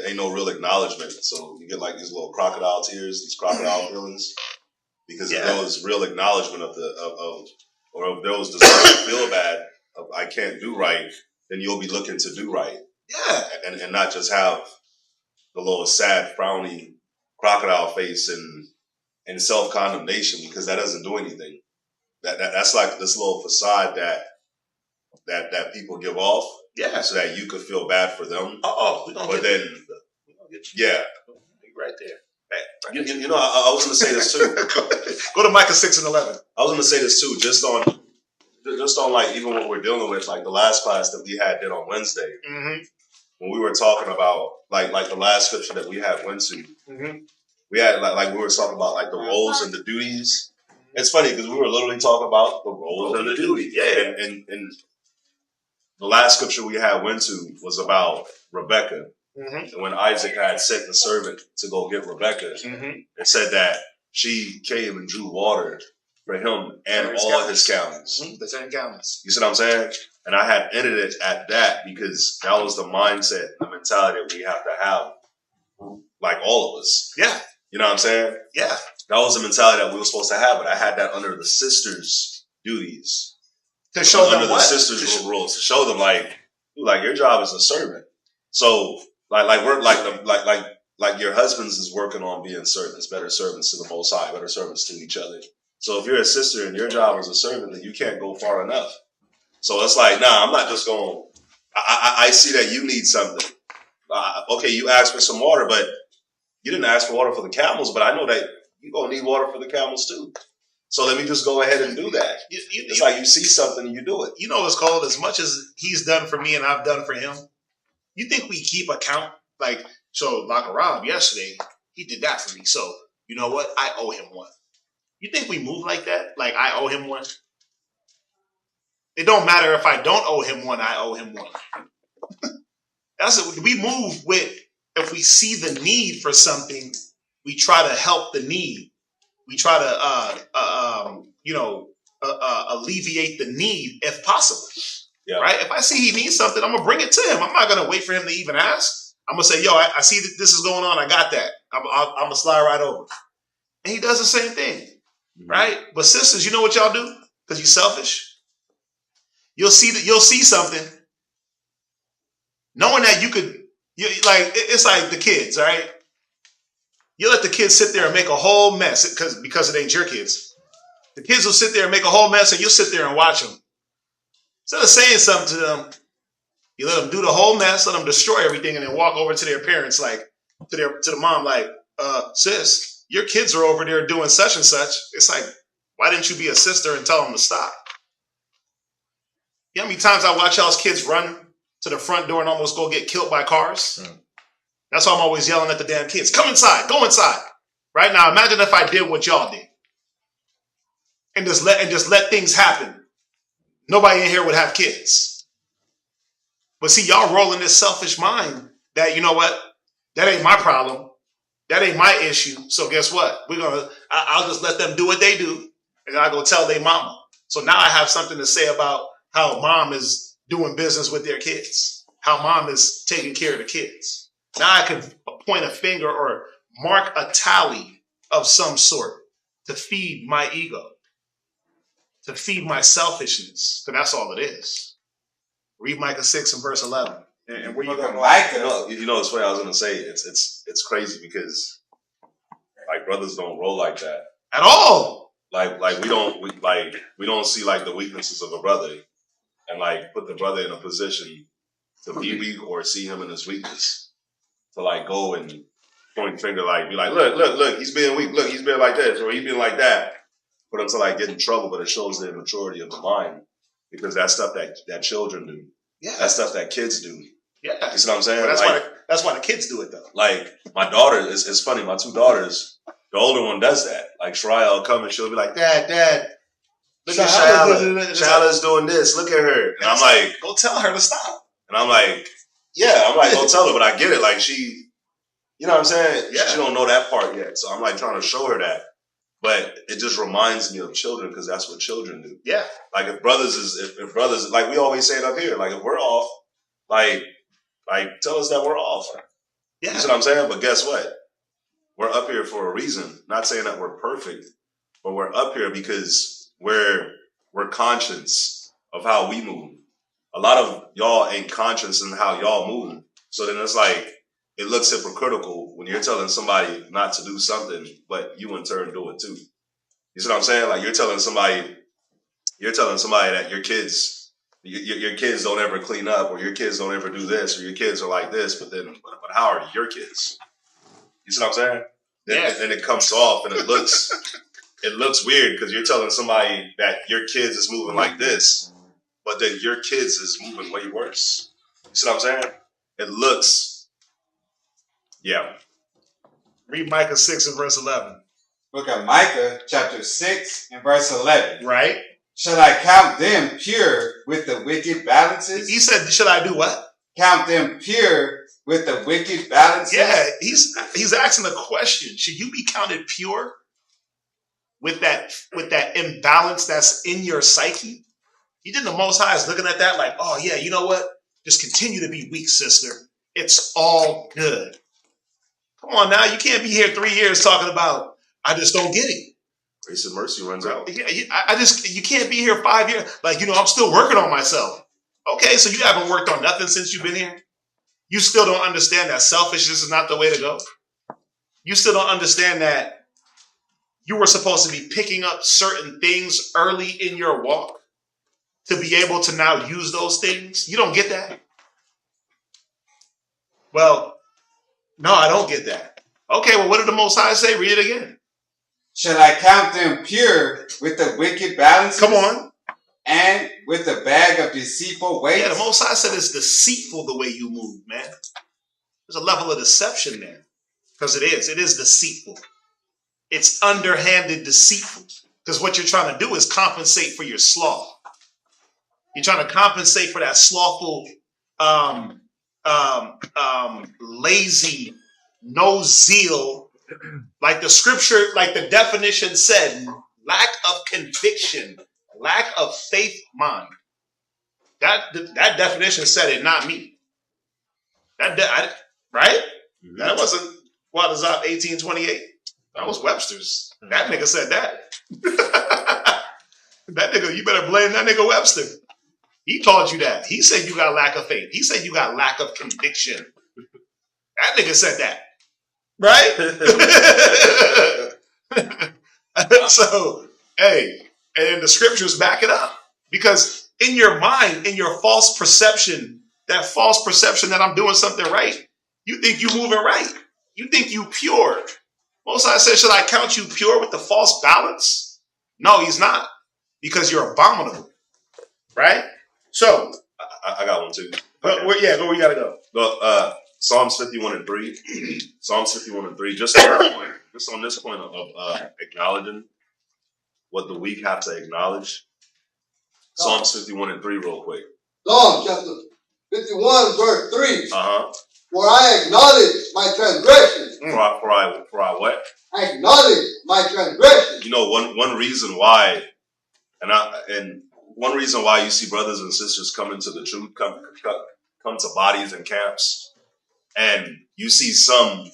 Ain't no real acknowledgement. So you get like these little crocodile tears, these crocodile feelings. Because if there was real acknowledgement of if there was desire to feel bad, of I can't do right, then you'll be looking to do right. Yeah. And not just have the little sad, frowny crocodile face and self-condemnation, because that doesn't do anything. That's like this little facade that people give off, so that you could feel bad for them. But then, right there. You know, I was going to say this too. Go to Micah 6:11. I was going to say this too, just on like even what we're dealing with, like the last class that we did on Wednesday, when we were talking about like the last scripture that we went to. We had like we were talking about like the roles and the duties. It's funny because we were literally talking about the roles and the duties. Yeah. And the last scripture we went to was about Rebecca. And when Isaac had sent the servant to go get Rebecca, it said that she came and drew water for him and all his camels. The 10 camels. You see what I'm saying? And I had ended it at that because that was the mindset, the mentality that we have to have, like all of us. Yeah. You know what I'm saying? Yeah. That was the mentality that we were supposed to have, but I had that under the sisters' duties. To show them under the sisters' rules. To show them like your job is a servant. So like your husbands is working on being servants, better servants to the Most High, better servants to each other. So if you're a sister and your job is a servant, then you can't go far enough. So it's like, nah, I'm not just going. I see that you need something. Okay, you asked for some water, but you didn't ask for water for the camels. But I know that you're gonna need water for the camels too. So let me just go ahead and do that. It's like you see something and you do it. You know what's called, as much as he's done for me and I've done for him, you think we keep account? Like, so like Rob yesterday, he did that for me. So you know what? I owe him one. You think we move like that? Like I owe him one? It don't matter if I don't owe him one, I owe him one. We move with, if we see the need for something, we try to help the need. We try to, alleviate the need if possible. Yeah. Right? If I see he needs something, I'm going to bring it to him. I'm not going to wait for him to even ask. I'm going to say, yo, I see that this is going on. I got that. I'm going to slide right over. And he does the same thing. Right? But sisters, you know what y'all do? Because you're selfish. You'll see something, knowing that it's like the kids, right? You let the kids sit there and make a whole mess because it ain't your kids. The kids will sit there and make a whole mess, and you'll sit there and watch them. Instead of saying something to them, you let them do the whole mess, let them destroy everything, and then walk over to their parents, like to the mom, like, sis, your kids are over there doing such and such. It's like, why didn't you be a sister and tell them to stop? You know how many times I watch y'all's kids run to the front door and almost go get killed by cars? That's why I'm always yelling at the damn kids. Come inside. Go inside. Right now, imagine if I did what y'all did. And just let things happen. Nobody in here would have kids. But see, y'all rolling this selfish mind that, you know what? That ain't my problem. That ain't my issue. So guess what? I'll just let them do what they do. And I'll go tell their mama. So now I have something to say about how mom is doing business with their kids, how mom is taking care of the kids. Now I can point a finger or mark a tally of some sort to feed my ego, to feed my selfishness, because that's all it is. Read Micah 6 and verse 11. And where you going? You know, it's funny. I was going to say it's crazy because brothers don't roll like that at all. Like we don't see like the weaknesses of a brother and like put the brother in a position to be weak or see him in his weakness to like go and point finger, like be like, look, he's being weak. Look, he's being like this or he's being like that. For them to like get in trouble, but it shows the immaturity of the mind because that's stuff that children do. Yeah, that's stuff that kids do. Yeah, you see what I'm saying? Well, that's why the kids do it though. Like my daughter, it's funny. My two daughters, the older one does that. Like Shariah will come and she'll be like, Dad, look at Shyla. Shyla's doing this. Look at her. And I'm like, go tell her to stop. And I'm like, go tell her. But I get it. Like she, you know what I'm saying? Yeah. She don't know that part yet. So I'm like trying to show her that. But it just reminds me of children because that's what children do. Yeah. Like if brothers, like we always say it up here, like if we're off, like tell us that we're off. Yeah. You see what I'm saying? But guess what? We're up here for a reason. Not saying that we're perfect, but we're up here because we're conscious of how we move. A lot of y'all ain't conscious in how y'all move. So then it's like, it looks hypocritical when you're telling somebody not to do something, but you in turn do it too. You see what I'm saying? Like you're telling somebody that your kids don't ever clean up, or your kids don't ever do this, or your kids are like this. But how are your kids? You see what I'm saying? Then it comes off and it looks weird because you're telling somebody that your kids is moving like this, but then your kids is moving way worse. You see what I'm saying? It looks. Yeah. Read Micah 6 and verse 11. Book of Micah, chapter 6 and verse 11. Right. Shall I count them pure with the wicked balances? He said, should I do what? Count them pure with the wicked balances? Yeah, he's asking a question. Should you be counted pure with that imbalance that's in your psyche? You think the Most High is looking at that like, oh yeah, you know what? Just continue to be weak, sister. It's all good. Come on now, you can't be here 3 years talking about, I just don't get it. Grace and mercy runs out. Yeah, you can't be here 5 years. Like, I'm still working on myself. Okay, so you haven't worked on nothing since you've been here? You still don't understand that selfishness is not the way to go? You still don't understand that you were supposed to be picking up certain things early in your walk to be able to now use those things? You don't get that? Well, no, I don't get that. Okay, well, what did the Most High say? Read it again. Shall I count them pure with the wicked balances? Come on. And with the bag of deceitful weights? Yeah, the Most High said it's deceitful the way you move, man. There's a level of deception there. Because it is deceitful. It's underhanded deceitful. Because what you're trying to do is compensate for your sloth. You're trying to compensate for that slothful, lazy, no zeal, like the scripture, like the definition said, lack of conviction, lack of faith mind. That definition said it, not me. Right? Mm-hmm. That wasn't Guadazop 1828. That was Webster's. That nigga said that. That nigga, you better blame that nigga Webster. He taught you that. He said you got lack of faith. He said you got lack of conviction. That nigga said that. Right? So, hey, and the scriptures back it up. Because in your mind, in your false perception, that I'm doing something right, you think you moving right. You think you pure. Most High said, should I count you pure with the false balance? No, he's not. Because you're abominable. Right? So, I got one too. Go where you gotta go. Well, Psalms 51 and 3. Psalms 51 and 3. Just on this point of acknowledging what the weak have to acknowledge. Psalms 51 and 3 real quick. Psalm chapter 51 verse 3. Uh-huh. For I acknowledge my transgression. For I what? I acknowledge my transgression. You know, one reason why, and one reason why you see brothers and sisters come into the truth, come to bodies and camps, and you see some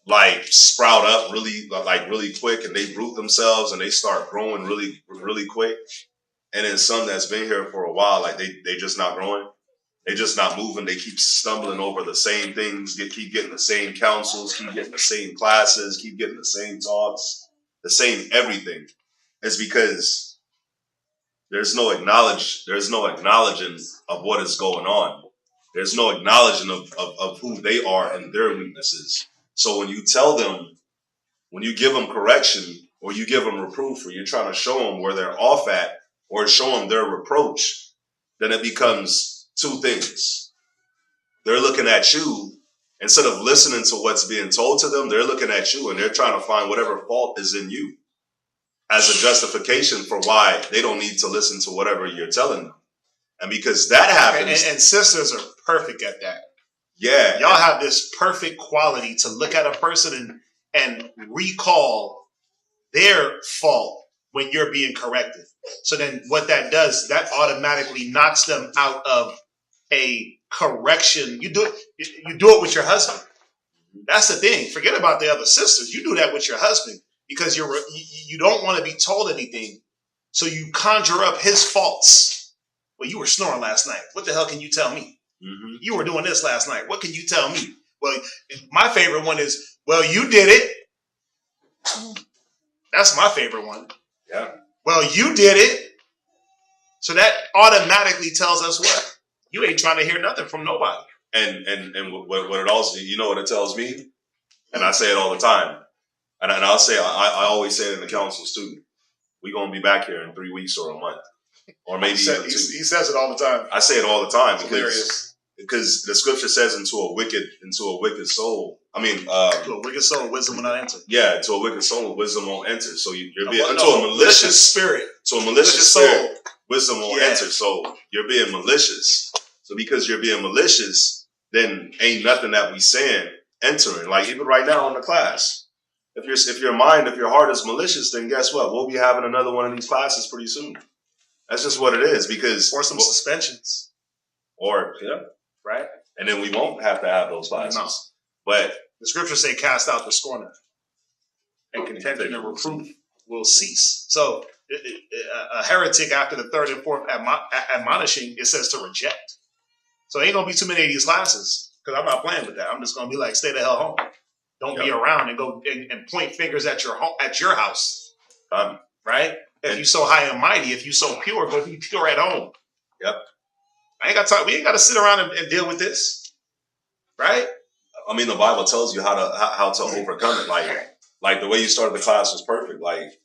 like sprout up really quick, and they root themselves and they start growing really quick, and then some that's been here for a while, like they just not growing. They're just not moving. They keep stumbling over the same things. They keep getting the same counsels, keep getting the same classes, keep getting the same talks, the same everything. It's because there's no acknowledging of what is going on. There's no acknowledging of who they are and their weaknesses. So when you tell them, when you give them correction or you give them reproof or you're trying to show them where they're off at or show them their reproach, then it becomes two things. They're looking at you, instead of listening to what's being told to them, they're looking at you and they're trying to find whatever fault is in you as a justification for why they don't need to listen to whatever you're telling them. And because that happens... And sisters are perfect at that. Yeah. Y'all have this perfect quality to look at a person and recall their fault when you're being corrected. So then what that does, that automatically knocks them out of a correction. You do it with your husband. That's the thing. Forget about the other sisters. You do that with your husband because you don't want to be told anything. So you conjure up his faults. Well, you were snoring last night. What the hell can you tell me? Mm-hmm. You were doing this last night. What can you tell me? Well, my favorite one is, well, you did it. That's my favorite one. Yeah. Well, you did it. So that automatically tells us what? You ain't trying to hear nothing from nobody. And what it also, you know what it tells me? And I say it all the time. And I'll say, I always say it in the councils too. We're going to be back here in 3 weeks or a month. Or maybe even 2. He says it all the time. I say it all the time Because the scripture says into a wicked soul. I mean, to a wicked soul, wisdom will not enter. Yeah, to a wicked soul, wisdom won't enter. So you're being to a malicious spirit. To a malicious spirit, wisdom won't enter. So you're being malicious. So because you're being malicious, then ain't nothing that we saying entering. Like even right now in the class, if your heart is malicious, then guess what? We'll be having another one of these classes pretty soon. That's just what it is. Because or some suspensions. Right? And then we won't have to have those classes. No. But the scriptures say, cast out the scorner, and contention and reproof will cease. So a heretic after the third and fourth admonishing, it says to reject. So ain't going to be too many of these classes because I'm not playing with that. I'm just going to be like, stay the hell home. Don't be around and go and point fingers at your home, at your house. Right? If you so high and mighty, if you so pure, go be pure at home. Yep. I ain't got time. We ain't got to sit around and deal with this, right? I mean, the Bible tells you how to overcome it. Like the way you started the class was perfect. Like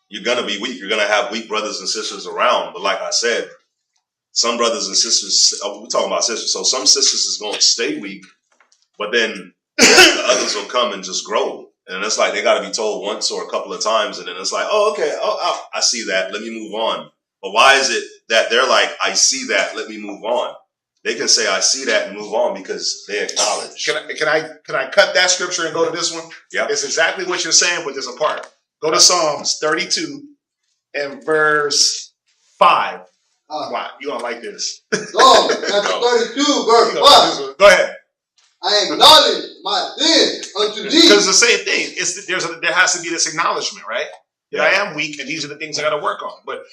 you're gonna be weak. You're gonna have weak brothers and sisters around. But like I said, some brothers and sisters. We're talking about sisters. So some sisters is going to stay weak, but then the others will come and just grow. And it's like they got to be told once or a couple of times, and then it's like, oh, okay, oh, I see that. Let me move on. But why is it that they're like, I see that, let me move on? They can say, I see that and move on because they acknowledge. Can I cut that scripture and go to this one? Yeah. It's exactly what you're saying, but there's a part. Go to Psalms 32 and verse 5. Wow, you don't like this. Psalms chapter 32, verse 5. Go ahead. I acknowledge my sin unto thee. Because it's the same thing. There has to be this acknowledgement, right? That I am weak and these are the things I got to work on. But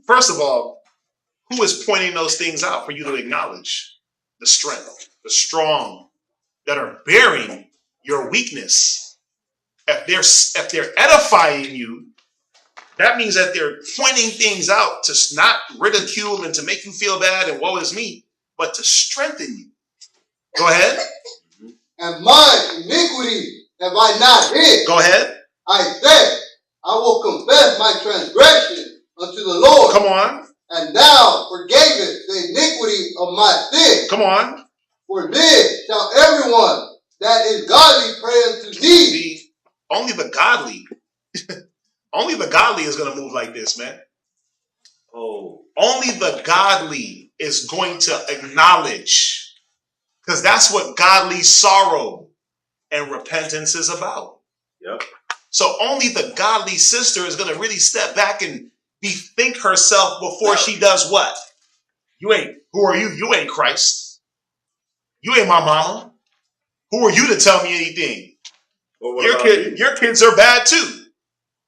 first of all, who is pointing those things out for you to acknowledge? The strength, the strong that are bearing your weakness. If they're edifying you, that means that they're pointing things out to not ridicule and to make you feel bad and woe is me, but to strengthen you. Go ahead. And my iniquity have I not hid. Go ahead. I said, I will confess my transgression unto the Lord. Come on. And thou forgavest the iniquity of my sin. Come on. For this shall everyone that is godly pray unto thee. See, only the godly is going to move like this, man. Oh. Only the godly is going to acknowledge. Because that's what godly sorrow and repentance is about. Yep. So only the godly sister is going to really step back and bethink herself before she does what? Who are you? You ain't Christ. You ain't my mama. Who are you to tell me anything? Well, your kids are bad too.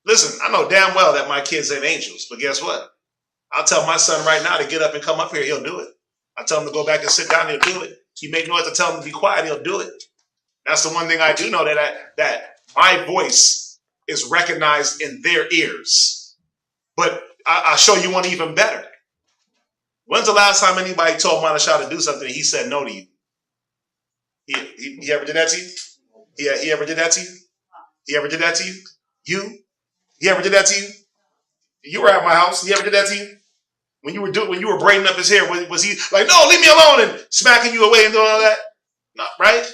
Listen, I know damn well that my kids ain't angels, but guess what? I'll tell my son right now to get up and come up here. He'll do it. I tell him to go back and sit down, he'll do it. You make noise, I tell him to be quiet, he'll do it. That's the one thing I do know, that my voice is recognized in their ears. But I'll show you one even better. When's the last time anybody told Manasha to do something and he said no to you? He ever did that to you? He ever did that to you? He ever did that to you? He ever did that to you? You were at my house. He ever did that to you? When you were braiding up his hair, was he like, no, leave me alone, and smacking you away and doing all that? No, right?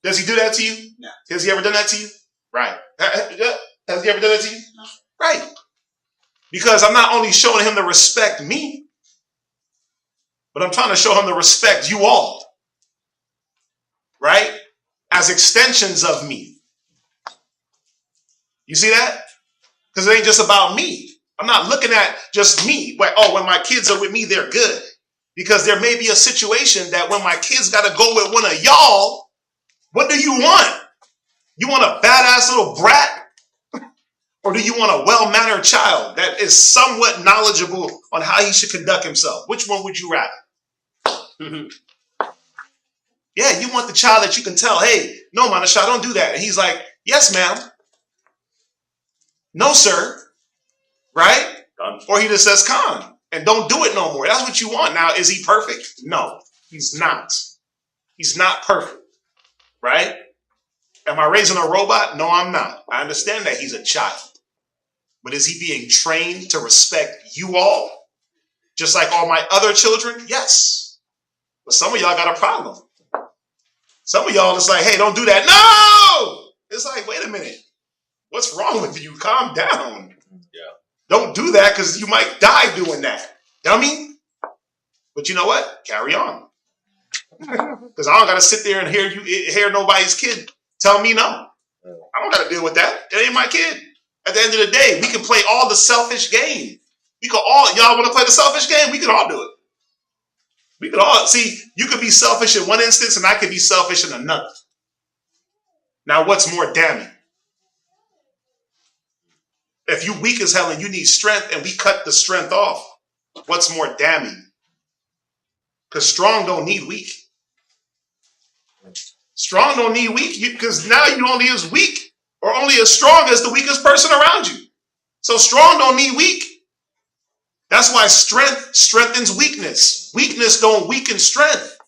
Does he do that to you? No. Has he ever done that to you? Right. Has he ever done that to you? No. Right. Because I'm not only showing him to respect me, but I'm trying to show him to respect you all. Right? As extensions of me. You see that? Because it ain't just about me. I'm not looking at just me. Like, oh, when my kids are with me, they're good. Because there may be a situation that when my kids got to go with one of y'all, what do you want? You want a badass little brat? Or do you want a well-mannered child that is somewhat knowledgeable on how he should conduct himself? Which one would you rather? Yeah, you want the child that you can tell, hey, no, Manasha, don't do that. And he's like, yes, ma'am. No, sir. Right? Or he just says, come, and don't do it no more. That's what you want. Now, is he perfect? No, he's not. He's not perfect. Right? Am I raising a robot? No, I'm not. I understand that he's a child. But is he being trained to respect you all? Just like all my other children? Yes. But some of y'all got a problem. Some of y'all is like, hey, don't do that. No! It's like, wait a minute. What's wrong with you? Calm down. Yeah. Don't do that because you might die doing that. Dummy. But you know what? Carry on. Because I don't got to sit there and hear nobody's kid tell me no. I don't got to deal with that. It ain't my kid. At the end of the day, we can play all the selfish game. Y'all want to play the selfish game? We can all do it. We could all, see, you could be selfish in one instance and I could be selfish in another. Now, what's more damning? If you weak as hell and you need strength and we cut the strength off, what's more damning? Because strong don't need weak. Strong don't need weak because now you only as weak or only as strong as the weakest person around you. So strong don't need weak. That's why strength strengthens weakness. Weakness don't weaken strength.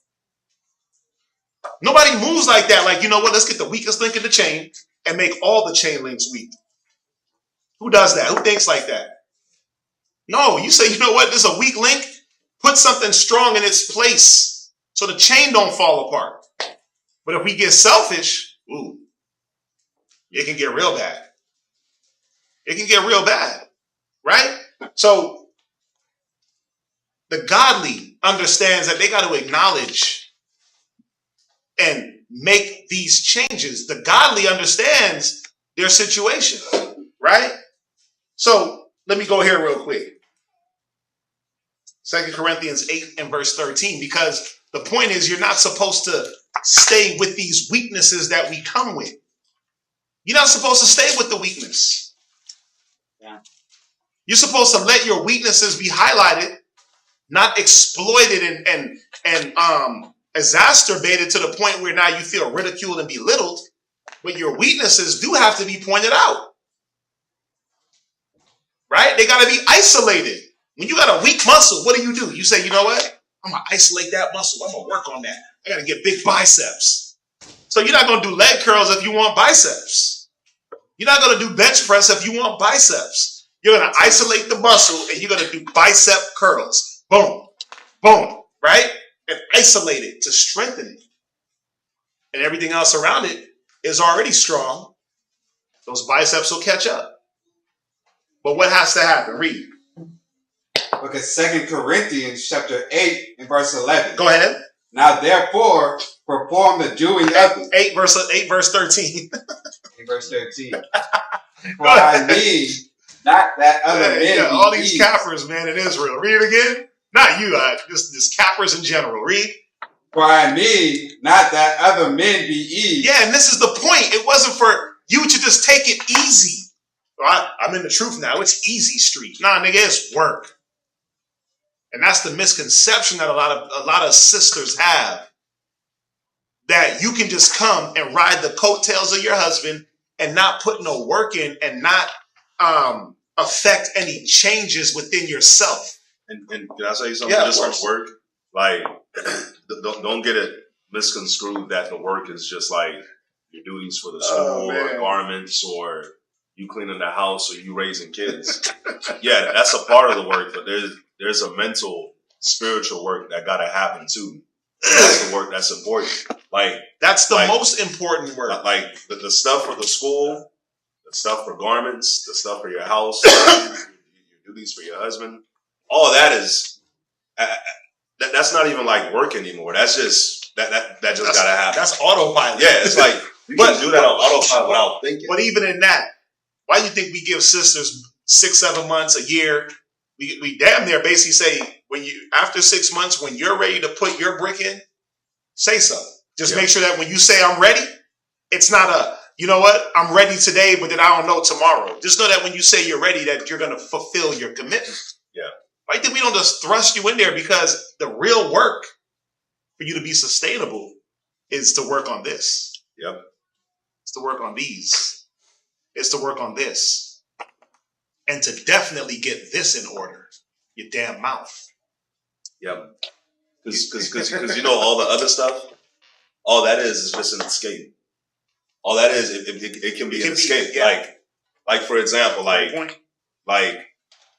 Nobody moves like that. Like, you know what? Let's get the weakest link in the chain and make all the chain links weak. Who does that? Who thinks like that? No, you say, you know what? This is a weak link. Put something strong in its place so the chain don't fall apart. But if we get selfish, ooh, it can get real bad. It can get real bad, right? So the godly understands that they got to acknowledge and make these changes. The godly understands their situation, right? So let me go here real quick. 2 Corinthians 8 and verse 13, because the point is you're not supposed to stay with these weaknesses that we come with. You're not supposed to stay with the weakness. Yeah. You're supposed to let your weaknesses be highlighted, not exploited and exacerbated to the point where now you feel ridiculed and belittled. But your weaknesses do have to be pointed out. Right? They got to be isolated. When you got a weak muscle, what do? You say, you know what? I'm going to isolate that muscle. I'm going to work on that. I got to get big biceps. So you're not going to do leg curls if you want biceps. You're not going to do bench press if you want biceps. You're going to isolate the muscle and you're going to do bicep curls. Boom. Boom. Right? And isolate it to strengthen it. And everything else around it is already strong. Those biceps will catch up. But what has to happen? Read. Look at 2 Corinthians chapter 8 and verse 11. Go ahead. Now therefore, perform the doing of 8 verse 13. in verse 13. For I need not that other men be all these eased. cappers, man, in Israel. Read it again. Not you, just cappers in general. Read. For I need not that other men be eased. Yeah, and this is the point. It wasn't for you to just take it easy. I'm in the truth now. It's easy street. Nah, nigga, it's work. And that's the misconception that a lot of sisters have. That you can just come and ride the coattails of your husband and not put no work in and not affect any changes within yourself. And can I say something? Yeah, just on work, like don't get it misconstrued that the work is just like your duties for the school or garments or you cleaning the house or you raising kids. Yeah, that's a part of the work, but there's a mental, spiritual work that gotta happen too. That's the work that's important. Like that's the most important work. Like the stuff for the school, the stuff for garments, the stuff for your house, your duties for your husband. All that is that's not even like work anymore. That's just that just gotta happen. That's autopilot. Yeah, it's like you can do that on autopilot without thinking. But even in that, why do you think we give sisters 6-7 months, a year? We damn near basically say after 6 months when you're ready to put your brick in, say so. Just make sure that when you say I'm ready, it's not you know what, I'm ready today, but then I don't know tomorrow. Just know that when you say you're ready, that you're gonna fulfill your commitment. Yeah. Why do you think we don't just thrust you in there? Because the real work for you to be sustainable is to work on this. Yep. It's to work on these. It's to work on this. And to definitely get this in order. Your damn mouth. Yep. Because you know all the other stuff, all that is just an escape. All that is, it can be an escape. Yeah. Like for example, like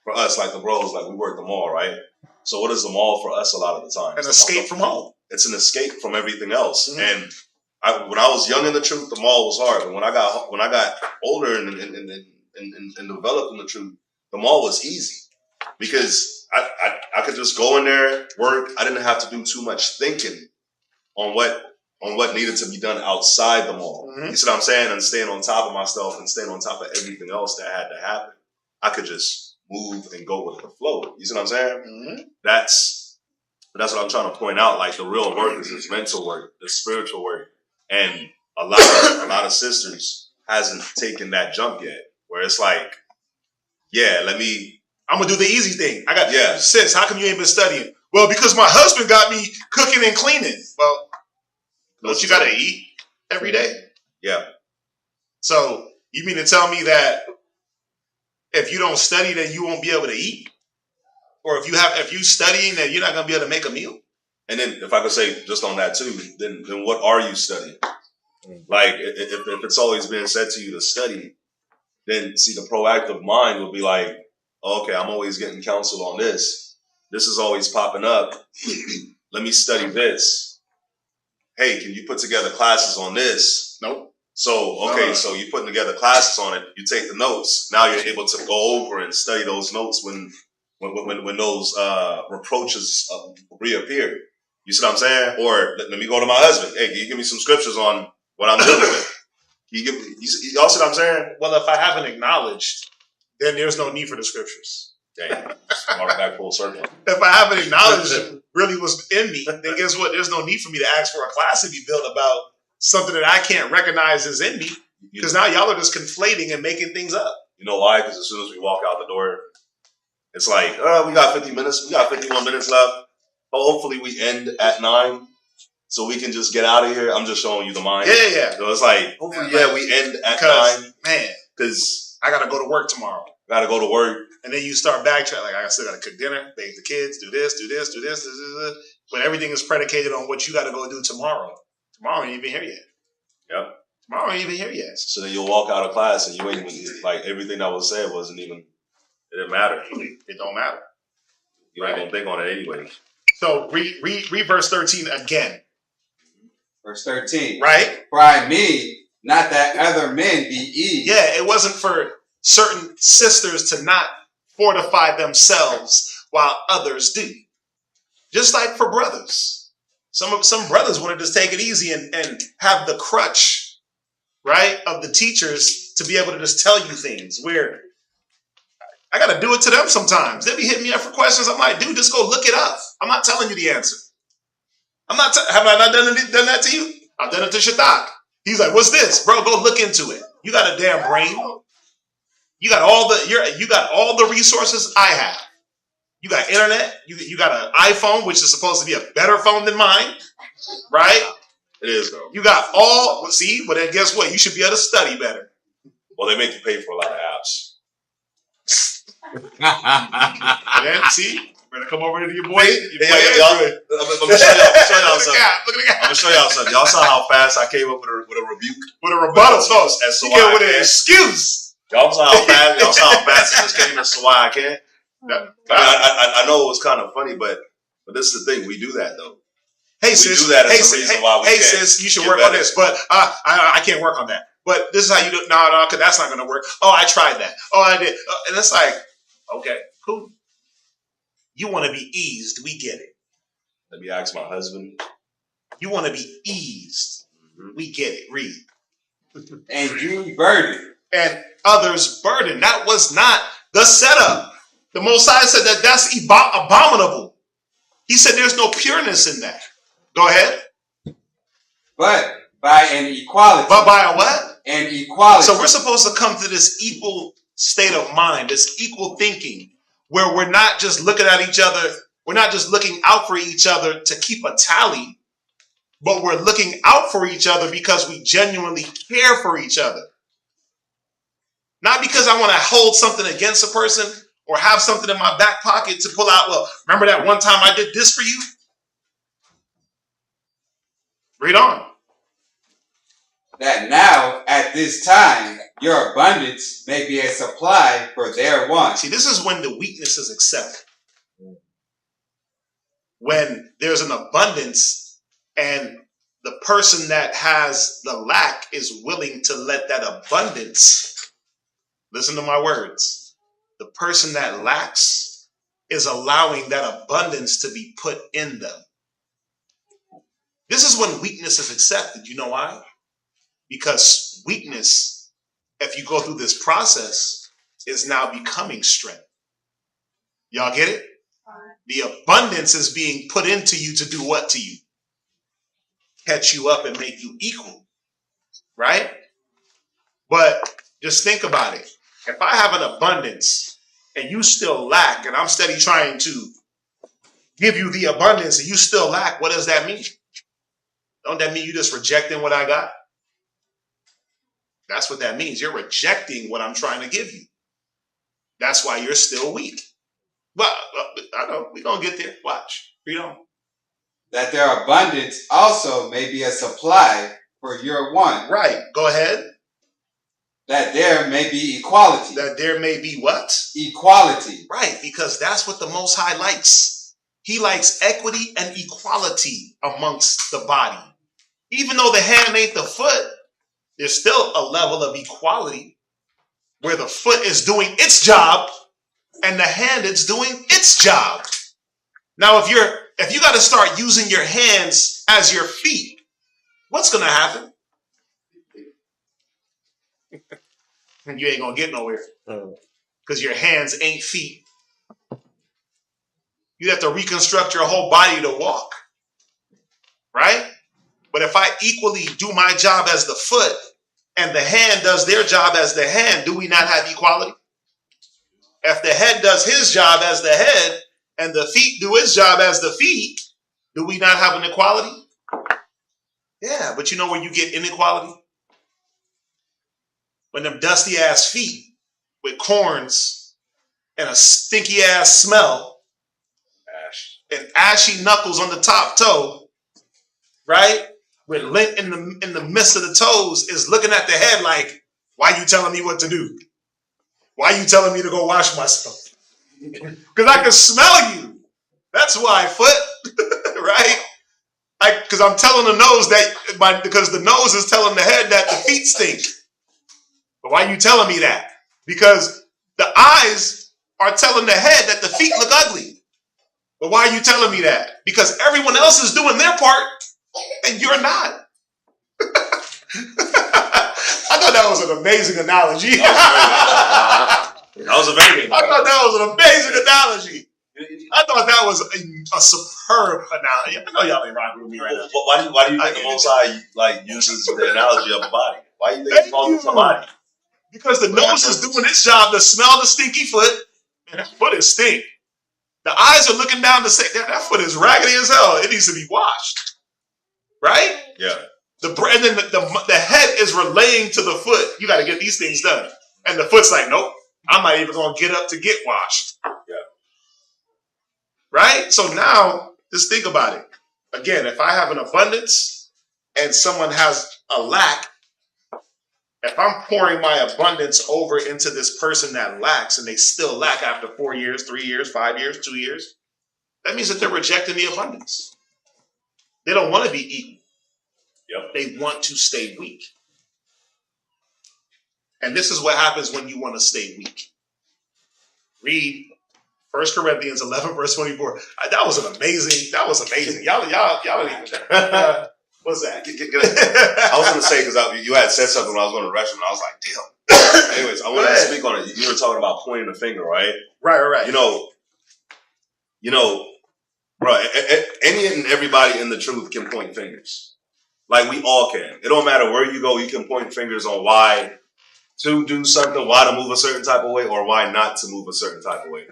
for us, like the bros, like we work the mall, right? So what is the mall for us a lot of the time? An escape from home. It's an escape from everything else. Mm-hmm. And when I was young in the truth, the mall was hard. But when I got older and developed in the truth, the mall was easy because I could just go in there, work. I didn't have to do too much thinking on what needed to be done outside the mall. Mm-hmm. You see what I'm saying? And staying on top of myself and staying on top of everything else that had to happen. I could just move and go with the flow. You see what I'm saying? Mm-hmm. That's what I'm trying to point out. Like the real work is this mental work, the spiritual work, and a lot of sisters hasn't taken that jump yet. Where it's like, I'm gonna do the easy thing. Sis, how come you ain't been studying? Well, because my husband got me cooking and cleaning. Well, don't you gotta eat every day? Yeah. So you mean to tell me that if you don't study, then you won't be able to eat? Or if you studying, then you're not gonna be able to make a meal? And then if I could say just on that too, then what are you studying? Like if it's always been said to you to study, then see the proactive mind will be like, okay, I'm always getting counsel on this. This is always popping up. Let me study this. Hey, can you put together classes on this? Nope. So, okay, so you're putting together classes on it. You take the notes. Now you're able to go over and study those notes when those reproaches reappear. You see what I'm saying? Or let me go to my husband. Hey, can you give me some scriptures on what I'm dealing with? Y'all see what I'm saying? Well, if I haven't acknowledged, then there's no need for the scriptures. Dang, smart back full circle. If I haven't acknowledged really what's in me, then guess what? There's no need for me to ask for a class to be built about something that I can't recognize is in me. Because now y'all are just conflating and making things up. You know why? Because as soon as we walk out the door, it's like, we got 50 minutes. We got 51 minutes left. Hopefully we end at 9 so we can just get out of here. I'm just showing you the mind. Yeah. So it's like, hopefully, we end at 9. Man, because I got to go to work tomorrow. Got to go to work. And then you start backtracking. Like, I still got to cook dinner, bathe the kids, do this. But everything is predicated on what you got to go do tomorrow. Tomorrow ain't even here yet. Yep. Tomorrow ain't even here yet. So then you'll walk out of class and you ain't even, like, everything that was said wasn't even, it didn't matter. It don't matter. You ain't going to think on it anyway. So read verse 13 again. Verse 13. Right? For I mean, not that other men be eased. Yeah, it wasn't for certain sisters to not fortify themselves while others do. Just like for brothers. Some brothers want to just take it easy and have the crutch, right, of the teachers to be able to just tell you things where I got to do it to them sometimes. They be hitting me up for questions. I'm like, dude, just go look it up. I'm not telling you the answer. Have I not done that to you? I've done it to Shadak. He's like, what's this? Bro, go look into it. You got a damn brain. You got all the resources I have. You got internet. You got an iPhone, which is supposed to be a better phone than mine, right? It is though. You got all. See, but then guess what? You should be able to study better. Well, they make you pay for a lot of apps. And then, see, better come over to your boy. Y'all, let me show y'all something. Look at the I'm gonna show y'all something. Y'all saw how fast I came up with a rebuke, with a rebuttal. So S.O.W. you get with an excuse. Y'all saw how fast it just came. That's why I can't. I know it was kind of funny, but this is the thing. We do that though. Hey we sis, do that as a reason why we hey can't sis, you should get work better. on this, but I can't work on that. But this is how you do. No, because that's not going to work. Oh, I tried that. Oh, I did. And it's like, okay, cool. You want to be eased. We get it. Let me ask my husband. You want to be eased. Mm-hmm. We get it. Read. And you burden. And others burden. That was not the setup. The Most High said that that's abominable. He said there's no pureness in that. Go ahead. But by an equality. But by a what? An equality. So we're supposed to come to this equal state of mind, this equal thinking, where we're not just looking at each other, we're not just looking out for each other to keep a tally, but we're looking out for each other because we genuinely care for each other. Not because I want to hold something against a person or have something in my back pocket to pull out. Well, remember that one time I did this for you? Read on. That now, at this time, your abundance may be a supply for their want. See, this is when the weakness is accepted. When there's an abundance and the person that has the lack is willing to let that abundance, listen to my words, the person that lacks is allowing that abundance to be put in them. This is when weakness is accepted. You know why? Because weakness, if you go through this process, is now becoming strength. Y'all get it? The abundance is being put into you to do what to you? Catch you up and make you equal. Right? But just think about it. If I have an abundance and you still lack, and I'm steady trying to give you the abundance and you still lack, what does that mean? Don't that mean you just rejecting what I got? That's what that means. You're rejecting what I'm trying to give you. That's why you're still weak. But I know we're going to get there. Watch. Read on. That their abundance also may be a supply for your want. Right. Go ahead. That there may be equality. That there may be what? Equality. Right. Because that's what the Most High likes. He likes equity and equality amongst the body. Even though the hand ain't the foot, there's still a level of equality where the foot is doing its job and the hand is doing its job. Now, if you got to start using your hands as your feet, what's going to happen? You ain't going to get nowhere because your hands ain't feet. You have to reconstruct your whole body to walk, right? But if I equally do my job as the foot and the hand does their job as the hand, do we not have equality? If the head does his job as the head and the feet do his job as the feet, do we not have an equality? Yeah, but you know where you get inequality? When them dusty ass feet with corns and a stinky ass smell and ashy knuckles on the top toe, right? With lint in the midst of the toes is looking at the head like, why you telling me what to do? Why you telling me to go wash myself? Because I can smell you. That's why, foot, right? Because I'm telling the nose because the nose is telling the head that the feet stink. But why you telling me that? Because the eyes are telling the head that the feet look ugly. But why are you telling me that? Because everyone else is doing their part and you're not. I thought that was an amazing analogy. That was amazing. I thought that was an amazing analogy. I thought that was a superb analogy. I know y'all ain't rocking with me right now. Why do you think the Most High uses the analogy of a body? Why do you think he calls it a body? Because the nose is doing its job to smell the stinky foot, and that foot is stink. The eyes are looking down to say, that foot is raggedy as hell. It needs to be washed. Right? Yeah. And then the head is relaying to the foot, you got to get these things done. And the foot's like, nope, I'm not even going to get up to get washed. Yeah. Right? So now, just think about it. Again, if I have an abundance and someone has a lack, if I'm pouring my abundance over into this person that lacks and they still lack after 4 years, 3 years, 5 years, 2 years, that means that they're rejecting the abundance. They don't want to be equal. Yep. They want to stay weak. And this is what happens when you want to stay weak. Read 1 Corinthians 11, verse 24. That was amazing. Y'all didn't even. What's that? I was going to say, because you had said something when I was going to the restroom, and I was like, damn. Anyways, I wanted to speak on it. You were talking about pointing the finger, right? Right. You know, bro, any and everybody in the truth can point fingers. Like, we all can. It don't matter where you go, you can point fingers on why to do something, why to move a certain type of way, or why not to move a certain type of way.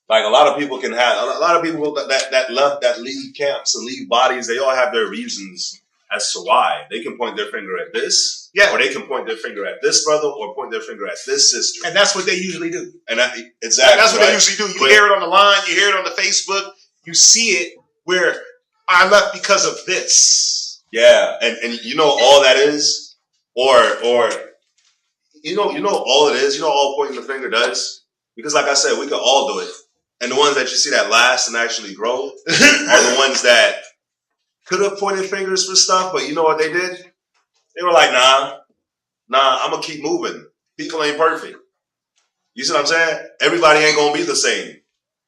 Like, a lot of people that leave camps and leave bodies, they all have their reasons as to why. They can point their finger at this, or they can point their finger at this brother, or point their finger at this sister. And that's what they usually do. And exactly, that's what they usually do. You hear it on the line, you hear it on the Facebook, you see it where I left because of this. Yeah, and you know all that is, or you know all it is. You know all pointing the finger does, because like I said, we can all do it. And the ones that you see that last and actually grow are the ones that could have pointed fingers for stuff, but you know what they did? They were like, nah, I'm gonna keep moving. People ain't perfect. You see what I'm saying? Everybody ain't gonna be the same.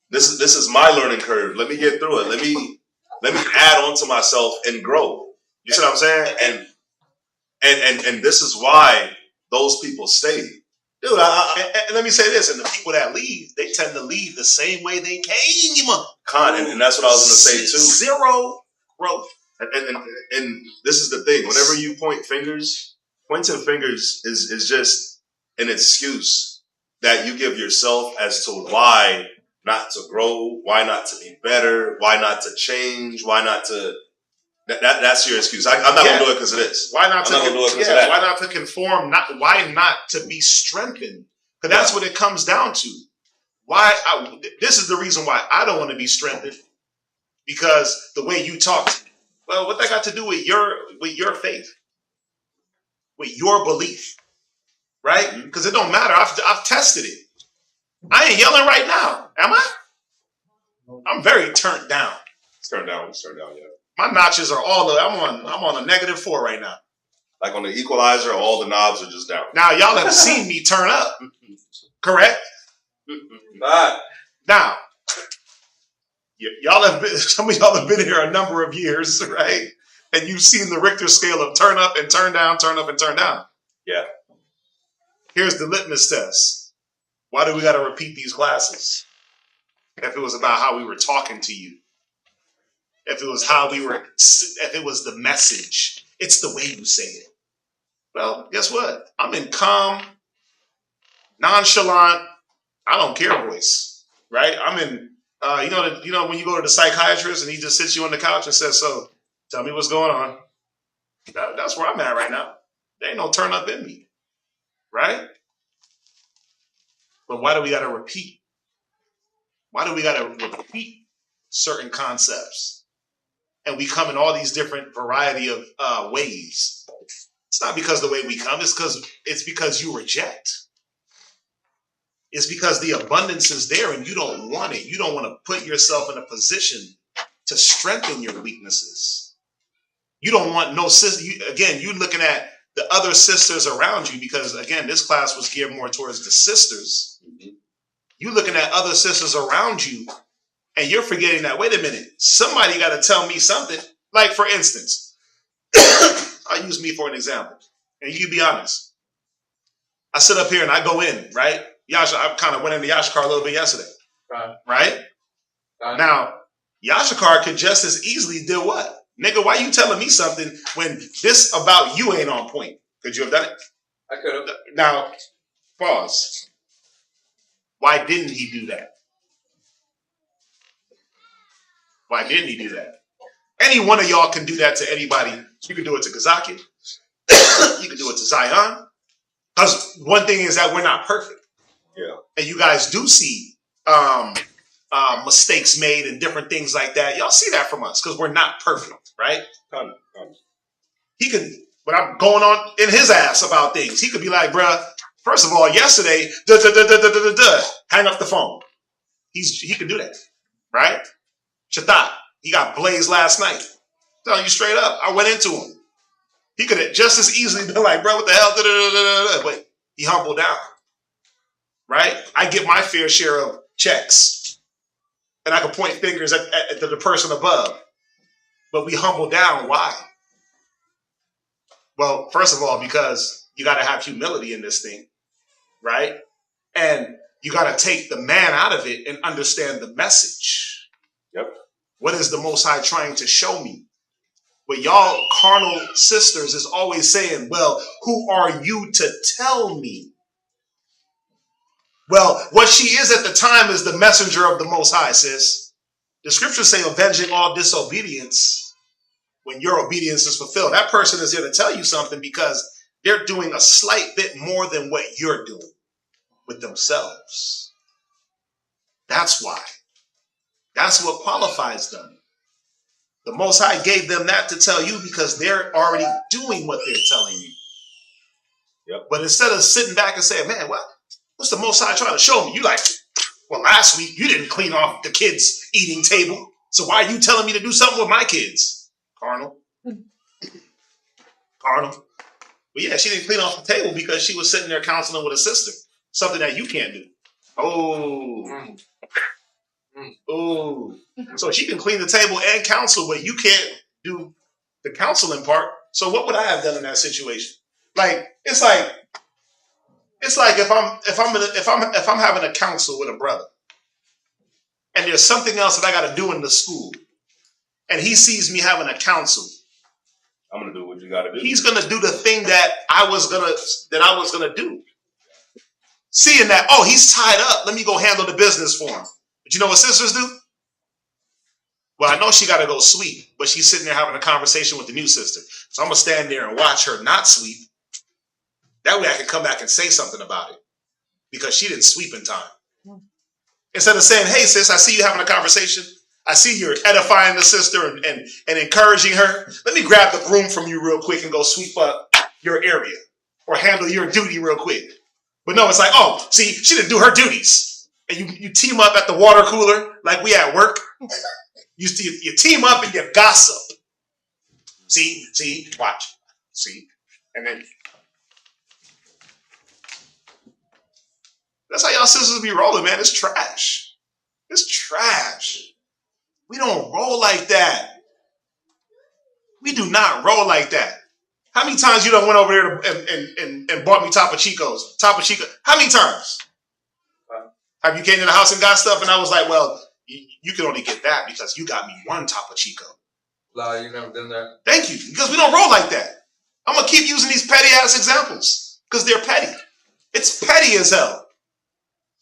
This is my learning curve. Let me get through it. Let me add on to myself and grow. You see what I'm saying? And this is why those people stay. Dude, and let me say this, and the people that leave, they tend to leave the same way they came. And that's what I was going to say too. Zero growth. And this is the thing. Whenever you point fingers, pointing fingers is just an excuse that you give yourself as to why not to grow, why not to be better, why not to change, why not to... That's your excuse. I'm not going to do it because of this. Why not I'm not going to do it because of that. Why not to conform? Why not to be strengthened? Because that's what it comes down to. This is the reason why I don't want to be strengthened. Because the way you talk, well, what that got to do with your faith, with your belief, right? Because it don't matter. I've tested it. I ain't yelling right now, am I? I'm very turned down. It's turned down, yeah. My notches are I'm on a -4 right now. Like on the equalizer, all the knobs are just down. Now y'all have seen me turn up, correct? Now, some of y'all have been here a number of years, right? And you've seen the Richter scale of turn up and turn down, turn up and turn down. Yeah. Here's the litmus test. Why do we got to repeat these classes? If it was about how we were talking to you. If it was the message, it's the way you say it. Well, guess what? I'm in calm, nonchalant, I don't care voice, right? I'm in, you know, when you go to the psychiatrist and he just sits you on the couch and says, so tell me what's going on. That's where I'm at right now. There ain't no turn up in me, right? But why do we got to repeat? Why do we got to repeat certain concepts? And we come in all these different variety of ways. It's not because the way we come, it's because you reject. It's because the abundance is there and you don't want it. You don't want to put yourself in a position to strengthen your weaknesses. You don't want no sister. Again, you're looking at the other sisters around you because, again, this class was geared more towards the sisters. You're looking at other sisters around you and you're forgetting that, wait a minute, somebody got to tell me something. Like, for instance, I'll use me for an example. And you be honest. I sit up here and I go in, right? I kind of went into Yashikar a little bit yesterday. Right? Now, Yashikar could just as easily do what? Nigga, why you telling me something when this about you ain't on point? Could you have done it? I could have. Now, pause. Why didn't he do that? Why didn't he do that? Any one of y'all can do that to anybody. You can do it to Kazaki. You can do it to Zion. Because one thing is that we're not perfect. Yeah. And you guys do see mistakes made and different things like that. Y'all see that from us because we're not perfect, right? He can, but I'm going on in his ass about things. He could be like, bruh, first of all, yesterday, hang up the phone. He can do that, right? Shatat, he got blazed last night. Telling you straight up, I went into him. He could have just as easily been like, bro, what the hell? But he humbled down, right? I get my fair share of checks, and I can point fingers at the person above. But we humble down. Why? Well, first of all, because you got to have humility in this thing, right? And you got to take the man out of it and understand the message. Yep. What is the Most High trying to show me? But y'all carnal sisters is always saying, well, who are you to tell me? Well, what she is at the time is the messenger of the Most High, sis. The scriptures say avenging all disobedience when your obedience is fulfilled. That person is there to tell you something because they're doing a slight bit more than what you're doing with themselves. That's why. That's what qualifies them. The Most High gave them that to tell you because they're already doing what they're telling you. Yep. But instead of sitting back and saying, man, what's the Most High trying to show me? You like, well, last week you didn't clean off the kids' eating table. So why are you telling me to do something with my kids? Carnal. But yeah, she didn't clean off the table because she was sitting there counseling with a sister. Something that you can't do. Oh, so she can clean the table and counsel, but you can't do the counseling part. So what would I have done in that situation? Like it's like if I'm having a counsel with a brother, and there's something else that I got to do in the school, and he sees me having a counsel. I'm gonna do what you gotta do. He's gonna do the thing that I was gonna do. Seeing that, oh, he's tied up. Let me go handle the business for him. But you know what sisters do? Well, I know she got to go sweep, but she's sitting there having a conversation with the new sister. So I'm going to stand there and watch her not sweep. That way I can come back and say something about it because she didn't sweep in time. Instead of saying, hey, sis, I see you having a conversation. I see you're edifying the sister and encouraging her. Let me grab the broom from you real quick and go sweep up your area or handle your duty real quick. But no, it's like, oh, see, she didn't do her duties. And you team up at the water cooler like we at work. You team up and you gossip. See, watch. See? And then that's how y'all sisters be rolling, man. It's trash. It's trash. We don't roll like that. We do not roll like that. How many times you done went over there and bought me Topo Chicos? How many times? Have you came to the house and got stuff and I was like, well, you can only get that because you got me one Topo Chico. No, you never done that. Thank you. Because we don't roll like that. I'm going to keep using these petty ass examples because they're petty. It's petty as hell.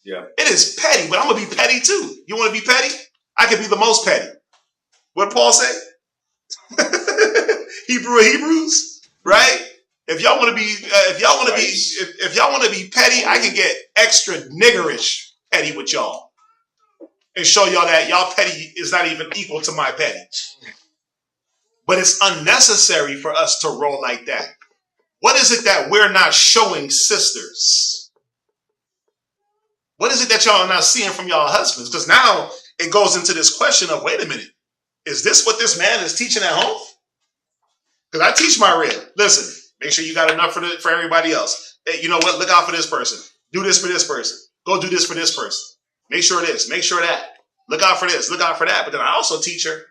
Yeah. It is petty, but I'm going to be petty too. You want to be petty? I can be the most petty. What did Paul say? Hebrews, right? If y'all want to be, if y'all want to be petty, I can get extra niggerish petty with y'all and show y'all that y'all petty is not even equal to my petty. But it's unnecessary for us to roll like that. What is it that we're not showing sisters? What is it that y'all are not seeing from y'all husbands? Because now it goes into this question of, wait a minute, is this what this man is teaching at home? Because I teach my rib. Listen, make sure you got enough for everybody else. Hey, you know what? Look out for this person. Do this for this person. Go do this for this person. Make sure this. Make sure that. Look out for this. Look out for that. But then I also teach her,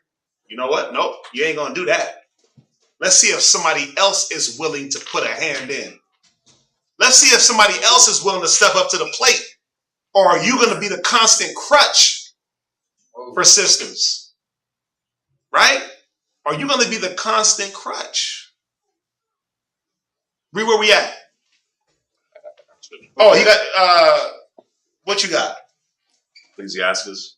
you know what? Nope, you ain't going to do that. Let's see if somebody else is willing to put a hand in. Let's see if somebody else is willing to step up to the plate. Or are you going to be the constant crutch for sisters? Right? Are you going to be the constant crutch? Read where we at. Oh, he got, what you got? Ecclesiasticus.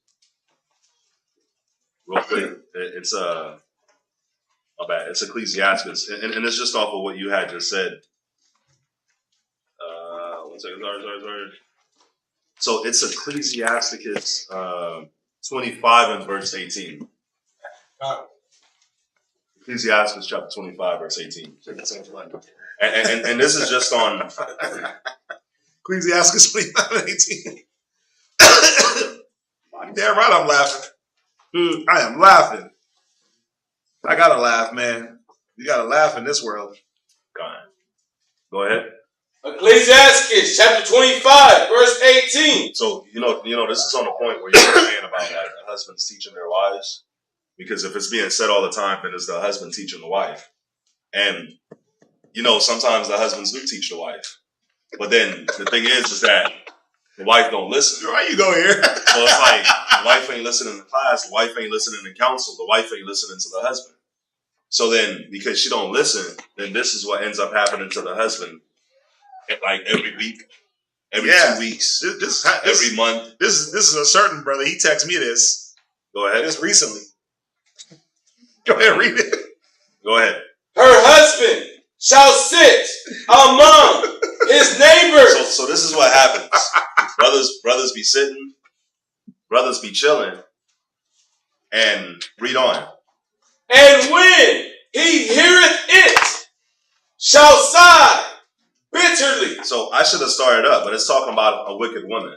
real quick. It's my bad. It's Ecclesiasticus, and it's just off of what you had just said. 1 second. Sorry. So it's Ecclesiasticus 25 and verse 18. Ecclesiasticus chapter 25, verse 18. And this is just on Ecclesiasticus 25 and 18. Damn right I'm laughing. Dude, I am laughing. I gotta laugh, man. You gotta laugh in this world. Go ahead. Ecclesiasticus chapter 25, verse 18. So, you know, this is on the point where you're saying about like, the husbands teaching their wives. Because if it's being said all the time, then it's the husband teaching the wife. And, you know, sometimes the husbands do teach the wife. But then the thing is that the wife don't listen. Why you go here? So it's like the wife ain't listening to class, the wife ain't listening to counsel, the wife ain't listening to the husband. So then, because she don't listen, then this is what ends up happening to the husband. Like every week, every 2 weeks, every month. This is a certain brother. He texted me this. Go ahead. Just recently. Go ahead, read it. Go ahead. Her husband shall sit among his neighbors. So this is what happens. brothers be sitting, brothers be chilling, and read on. And when he heareth it, shall sigh bitterly. So I should have started up, but it's talking about a wicked woman.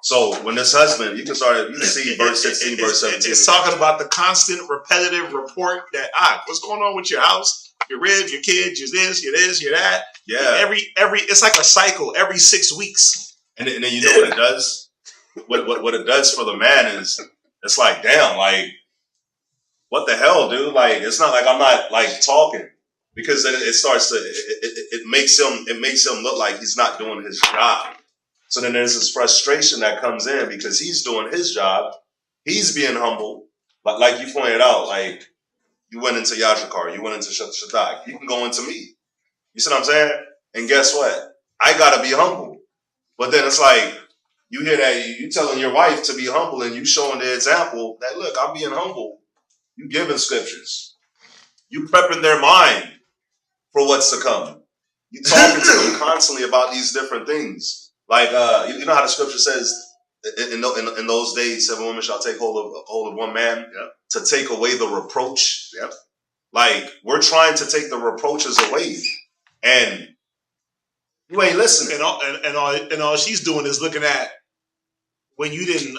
So when this husband, you can see verse 16, verse 17. It's talking about the constant, repetitive report that, what's going on with your house, your rib, your kids, you're this, you're that. Yeah. Every it's like a cycle every 6 weeks. And then you know what it does? What it does for the man is, it's like, damn, like, what the hell, dude? Like, it's not like I'm not like talking. Because then it starts to, it makes him look like he's not doing his job. So then there's this frustration that comes in because he's doing his job. He's being humble. But like you pointed out, like you went into Yashikar, you went into Shaddai. You can go into me. You see what I'm saying? And guess what? I got to be humble. But then it's like, you hear that, you telling your wife to be humble and you showing the example that, look, I'm being humble. You giving scriptures. You prepping their mind for what's to come. You talking to them constantly about these different things. Like, you know how the scripture says, in those days, 7 women shall take hold of one man to take away the reproach. Yep. Like, we're trying to take the reproaches away. And you ain't listening. And all she's doing is looking at when you didn't,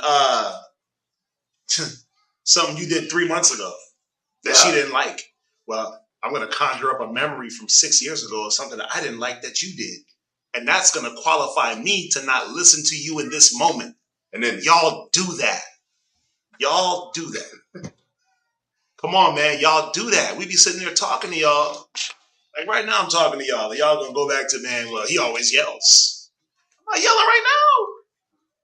something you did 3 months ago that she didn't like. Well, I'm going to conjure up a memory from 6 years ago of something that I didn't like that you did. And that's going to qualify me to not listen to you in this moment. And then y'all do that. Y'all do that. Come on, man. Y'all do that. We be sitting there talking to y'all. Like right now I'm talking to y'all. Y'all going to go back to, man, well, he always yells. I'm not yelling right now.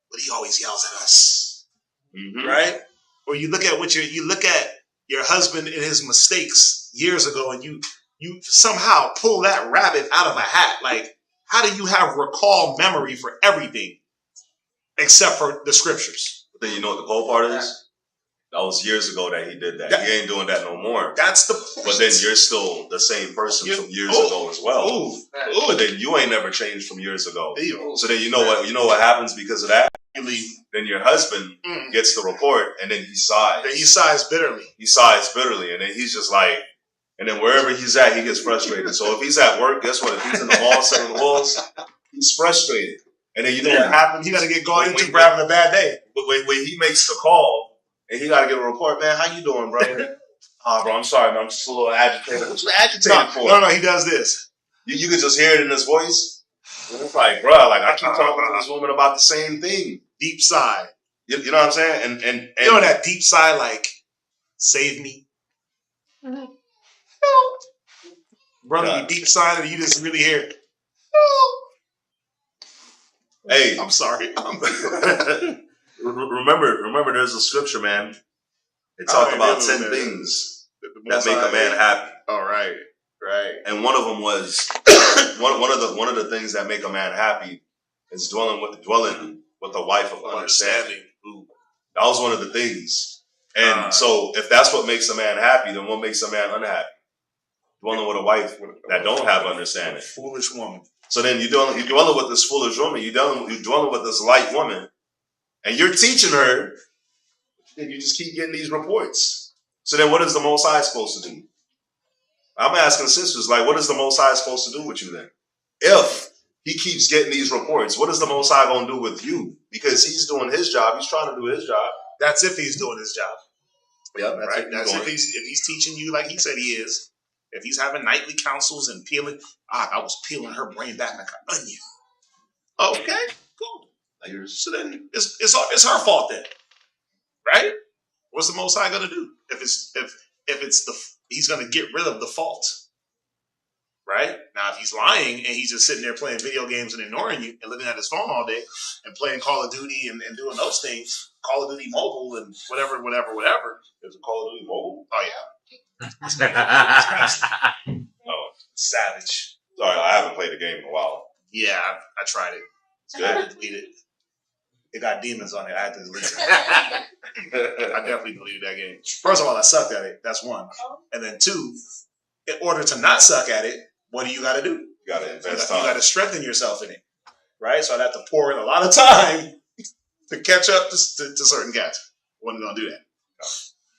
But he always yells at us. Mm-hmm. Right? Or you look at your husband and his mistakes years ago and you somehow pull that rabbit out of a hat. Like, how do you have recall memory for everything except for the scriptures? But then you know what the cool part is? That was years ago that he did that. He ain't doing that no more. That's the point. But then you're still the same person from years ago as well. But then you ain't never changed from years ago. So then you know what happens because of that? Then your husband gets the report and then he sighs. Then he sighs bitterly. And then he's just like, and then wherever he's at, he gets frustrated. So if he's at work, guess what? If he's in the mall selling walls, he's frustrated. And then you know what happens? He got to get going into having a bad day. But when he makes the call and he got to get a report, man, how you doing, bro? Bro, I'm sorry, man. I'm just a little agitated. What you agitated for? No, he does this. You can just hear it in his voice. And it's like, bro, like I keep talking to this woman about the same thing. Deep sigh. You know what I'm saying? And you know that deep sigh, like, save me. Mm-hmm. Brother, you deep sigh and you just really hear it. Hey, I'm sorry. remember, there's a scripture, man. It talked about 10 things that make a man happy. All right. And one of them was one of the things that make a man happy is dwelling with a wife of understanding. That was one of the things. And so if that's what makes a man happy, then what makes a man unhappy? Dwelling with a wife that don't have understanding. Foolish woman. So then you're dwelling with this foolish woman, you're dwelling with this light woman, and you're teaching her, and you just keep getting these reports. So then what is the Most High supposed to do? I'm asking sisters, like, what is the Most High supposed to do with you then? If he keeps getting these reports, what is the Most High going to do with you? Because he's doing his job. He's trying to do his job. That's if he's doing his job. Yeah, That's if he's teaching you like he said he is. If he's having nightly counsels and peeling, I was peeling her brain back like an onion. Okay, cool. So then it's her fault then, right? What's the Most High gonna do if he's gonna get rid of the fault, right? Now if he's lying and he's just sitting there playing video games and ignoring you and looking at his phone all day and playing Call of Duty and doing those things, Call of Duty Mobile and whatever. There's a Call of Duty Mobile. Oh yeah. Oh, savage. Sorry, I haven't played the game in a while. Yeah, I tried it. It's I had good. to delete it. It got demons on it. I had to delete it. I definitely deleted that game. First of all, I sucked at it. That's one. And then two, in order to not suck at it, what do you got to do? You got to invest You time. got to strengthen yourself in it, right? So I'd have to pour in a lot of time to catch up to certain guys. Wasn't going to do that.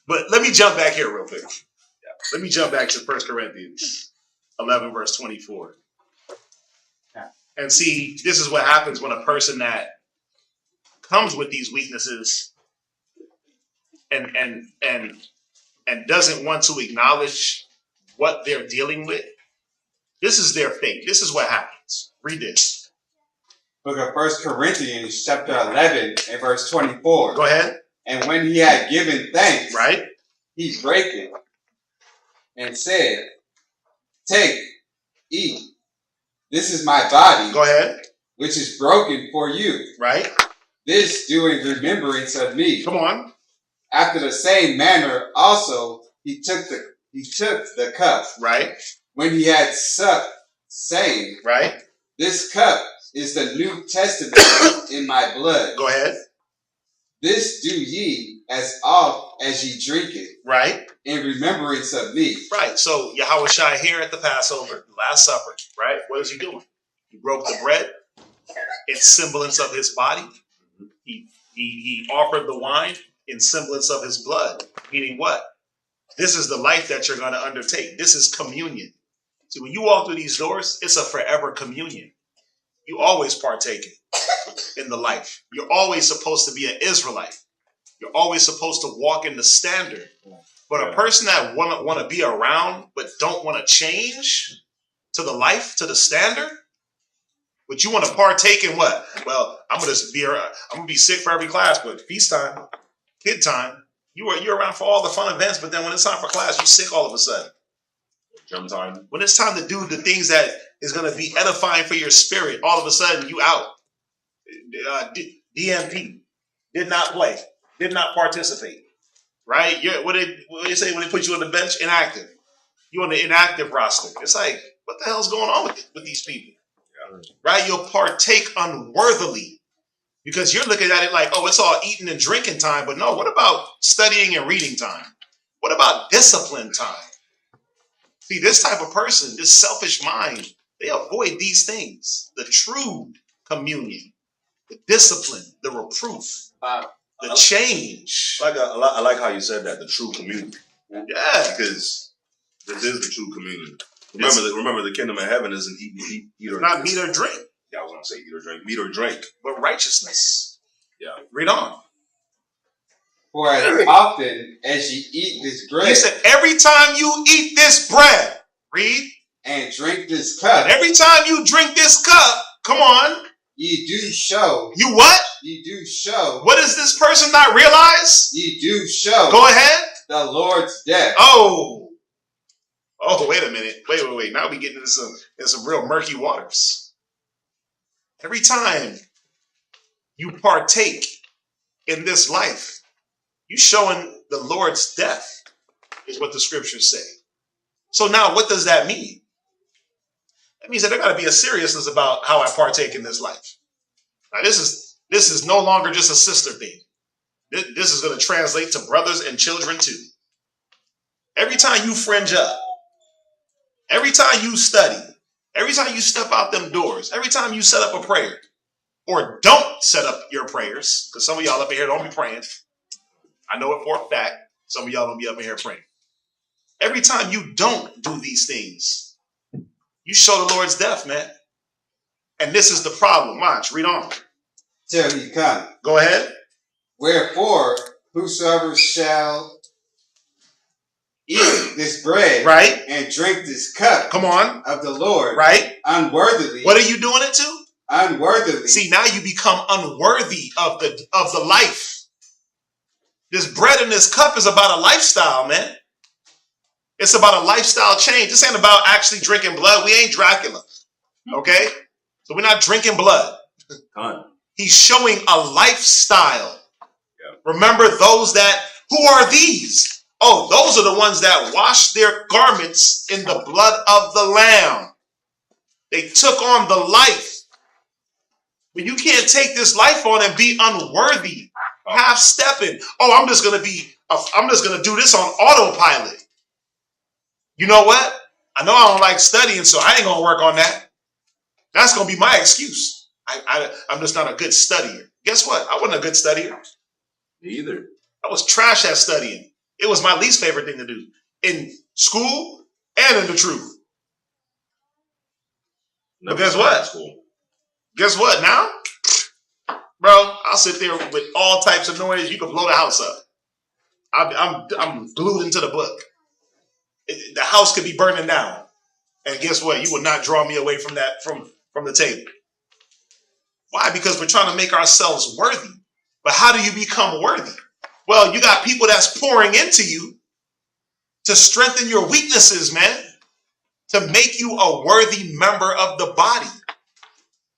But let me jump back here real quick. Let me jump back to 1 Corinthians 11, verse 24. And see, this is what happens when a person that comes with these weaknesses and doesn't want to acknowledge what they're dealing with. This is their fate. This is what happens. Read this. Book of 1 Corinthians, chapter 11, and verse 24. Go ahead. And when he had given thanks, Right? he brake it and said, "Take, eat. This is my body, Go ahead. which is broken for you. Right? This do in remembrance of me." Come on. After the same manner also he took the cup Right? when he had supped, saying, Right? "This cup is the New Testament in my blood. Go ahead. This do ye as oft as ye drink it Right? in remembrance of me." Right. So Yahweh Shai here at the Passover, Last Supper, right? What is he doing? He broke the bread. It's semblance of his body. He offered the wine in semblance of his blood. Meaning what? This is the life that you're going to undertake. This is communion. See, when you walk through these doors, it's a forever communion. You always partake in the life. You're always supposed to be an Israelite. You're always supposed to walk in the standard. But a person that want to be around but don't want to change to the life, to the standard, but you want to partake in what? Well, I'm gonna be sick for every class, but feast time, kid time, you're around for all the fun events, but then when it's time for class, you're sick all of a sudden. Gym time. When it's time to do the things that is going to be edifying for your spirit, all of a sudden you out. DMP, did not play, did not participate, right? What did they say when they put you on the bench? Inactive. You on the inactive roster. It's like, what the hell's going on with these people? Yeah. Right? You'll partake unworthily because you're looking at it like, oh, it's all eating and drinking time. But no, what about studying and reading time? What about discipline time? See, this type of person, this selfish mind, they avoid these things. The true communion, the discipline, the reproof, the change. I like how you said that, the true communion. Yeah. Because this is the true communion. Remember, the kingdom of heaven isn't eat or not meat or drink. Yeah, I was going to say eat or drink. Meat or drink. But righteousness. Yeah. Read on. For as often as ye eat this bread. He said, every time you eat this bread, read. And drink this cup. Every time you drink this cup, come on. Ye do show. You what? Ye do show. What does this person not realize? Ye do show. Go ahead. The Lord's death. Oh, wait a minute. Wait. Now we get into some real murky waters. Every time you partake in this life, you showing the Lord's death is what the scriptures say. So now what does that mean? That means that there got to be a seriousness about how I partake in this life. Now this is no longer just a sister thing. This is going to translate to brothers and children too. Every time you fringe up, every time you study, every time you step out them doors, every time you set up a prayer, or don't set up your prayers, because some of y'all up in here don't be praying. I know it for a fact. Some of y'all don't be up in here praying. Every time you don't do these things, you show the Lord's death, man. And this is the problem. Watch, read on. Till he come. Go ahead. Wherefore, whosoever shall eat this bread, right, and drink this cup, come on, of the Lord, right, unworthily. What are you doing it to? Unworthily. See, now you become unworthy of the life. This bread and this cup is about a lifestyle, man. It's about a lifestyle change. This ain't about actually drinking blood. We ain't Dracula. Okay? So we're not drinking blood. He's showing a lifestyle. Yeah. Remember those who are these? Oh, those are the ones that wash their garments in the blood of the Lamb. They took on the life. But you can't take this life on and be unworthy, half-stepping. Oh, I'm just going to do this on autopilot. You know what? I know I don't like studying, so I ain't going to work on that. That's going to be my excuse. I'm just not a good studier. Guess what? I wasn't a good studier. Me either. I was trash at studying. It was my least favorite thing to do in school and in the truth. But guess what? Guess what now? Bro, I'll sit there with all types of noise. You can blow the house up. I'm glued into the book. The house could be burning down. And guess what? You will not draw me away from that, from the table. Why? Because we're trying to make ourselves worthy. But how do you become worthy? Well, you got people that's pouring into you to strengthen your weaknesses, man. To make you a worthy member of the body.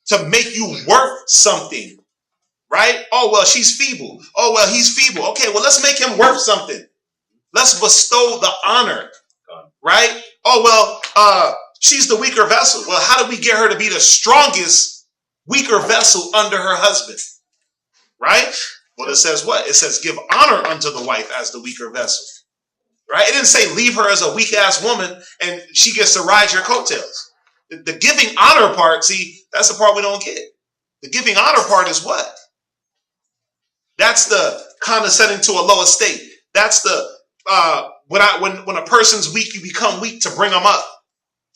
To make you worth something. Right? Oh, well, she's feeble. Oh, well, he's feeble. Okay, well, let's make him worth something. Let's bestow the honor. Right? Oh, well, she's the weaker vessel. Well, how do we get her to be the strongest weaker vessel under her husband? Right? Well, it says what? It says give honor unto the wife as the weaker vessel. Right? It didn't say leave her as a weak-ass woman and she gets to ride your coattails. The giving honor part, see, that's the part we don't get. The giving honor part is what? That's the condescending to a low estate. That's the when a person's weak, you become weak to bring them up,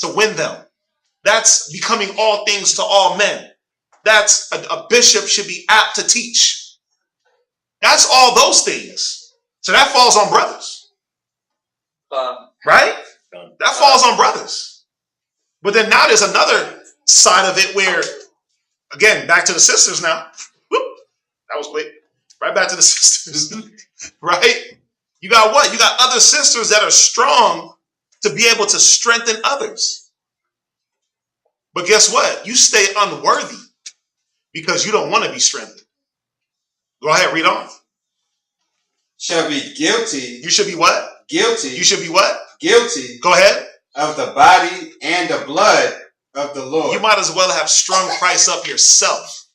to win them. That's becoming all things to all men. That's a bishop should be apt to teach. That's all those things. So that falls on brothers. Right? That falls on brothers. But then now there's another side of it where, again, back to the sisters now. Whoop, that was quick. Right back to the sisters. Right? You got what? You got other sisters that are strong to be able to strengthen others. But guess what? You stay unworthy because you don't want to be strengthened. Go ahead, read on. Shall be guilty. You should be what? Guilty. You should be what? Guilty. Go ahead. Of the body and the blood of the Lord. You might as well have strung Christ up yourself.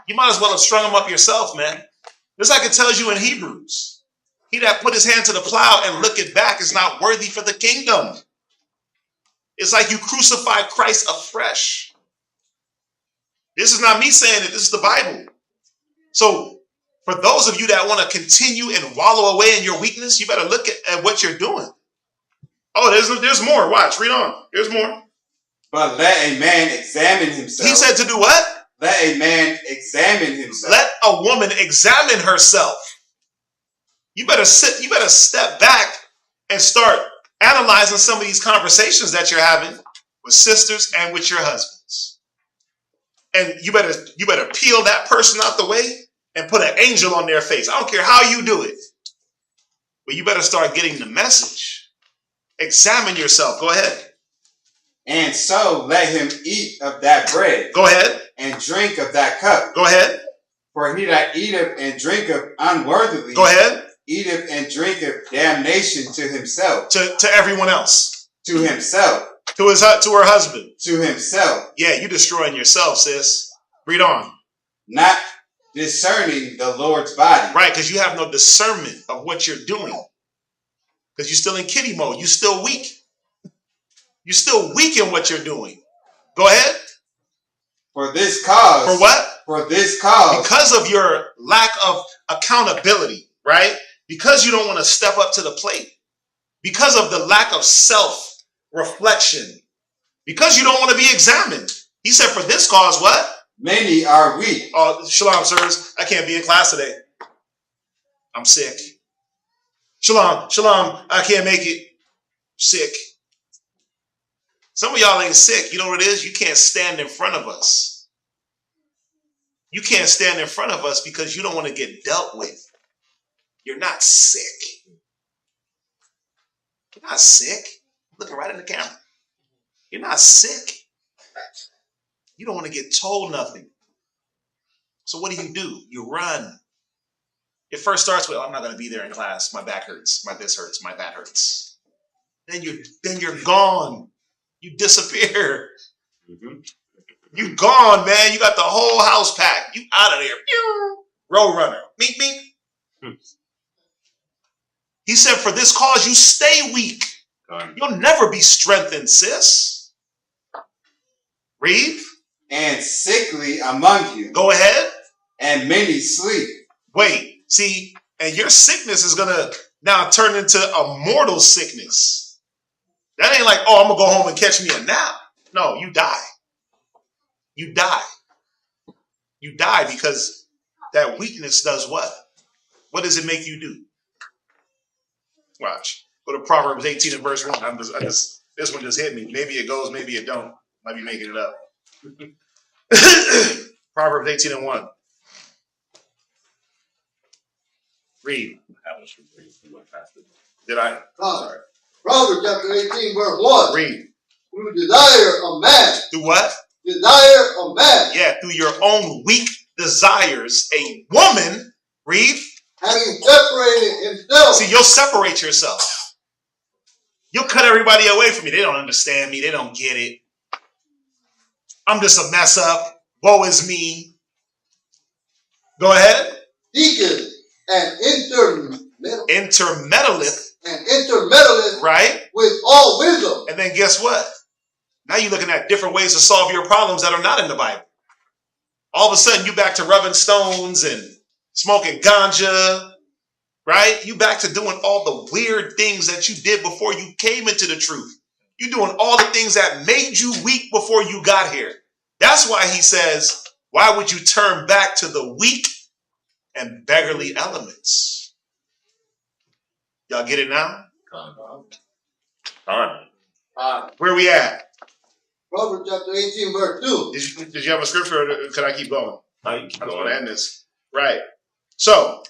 You might as well have strung him up yourself, man. Just like it tells you in Hebrews. He that put his hand to the plow and looketh back is not worthy for the kingdom. It's like you crucify Christ afresh. This is not me saying it. This is the Bible. So for those of you that want to continue and wallow away in your weakness, you better look at what you're doing. Oh, there's more. Watch. Read on. There's more. But let a man examine himself. He said to do what? Let a man examine himself. Let a woman examine herself. You better step back and start analyzing some of these conversations that you're having with sisters and with your husbands. And you better peel that person out the way and put an angel on their face. I don't care how you do it. But you better start getting the message. Examine yourself. Go ahead. And so let him eat of that bread. Go ahead. And drink of that cup. Go ahead. For he that eateth and drinketh unworthily. Go ahead. Eateth and drinketh damnation to himself. To everyone else. To himself. To her husband. To himself. Yeah, you destroying yourself, sis. Read on. Not discerning the Lord's body. Right, because you have no discernment of what you're doing. Because you're still in kiddie mode. You're still weak. You're still weak in what you're doing. Go ahead. For this cause. For what? For this cause. Because of your lack of accountability, right? Because you don't want to step up to the plate. Because of the lack of self-reflection. Because you don't want to be examined. He said, for this cause, what? Many are weak. Oh, shalom, sirs. I can't be in class today. I'm sick. Shalom, I can't make it. Sick. Some of y'all ain't sick. You know what it is? You can't stand in front of us. You can't stand in front of us because you don't want to get dealt with. You're not sick. You're not sick. Looking right in the camera. You're not sick. You don't want to get told nothing. So what do? You run. It first starts with, oh, I'm not going to be there in class. My back hurts. My this hurts. My that hurts. Then you're gone. You disappear. You gone, man. You got the whole house packed. You out of there. Pew! Road runner. Meet me. He said, for this cause, you stay weak. You'll never be strengthened, sis. Read. And sickly among you. Go ahead. And many sleep. Wait, see, and your sickness is going to now turn into a mortal sickness. That ain't like, oh, I'm going to go home and catch me a nap. No, you die. You die. You die because that weakness does what? What does it make you do? Watch. Go to Proverbs 18 and verse 1. This one just hit me. Maybe it goes, maybe it don't. Might be making it up. Proverbs 18 and 1. Read. Did I? Sorry. Proverbs chapter 18, verse 1. Read. Through desire of man. Through what? Desire of man. Yeah, through your own weak desires, a woman, read. Having separated himself. See, you'll separate yourself. You'll cut everybody away from me. They don't understand me. They don't get it. I'm just a mess up. Woe is me. Go ahead. Deacon and intermeddleth. And intermeddleth. Right. With all wisdom. And then guess what? Now you're looking at different ways to solve your problems that are not in the Bible. All of a sudden, you back to rubbing stones and smoking ganja, right? You back to doing all the weird things that you did before you came into the truth. You're doing all the things that made you weak before you got here. That's why he says, why would you turn back to the weak and beggarly elements? Y'all get it now? Where we at? Proverbs chapter 18, verse 2. Did you have a scripture, or can I keep going? I don't want to end this. Right. So,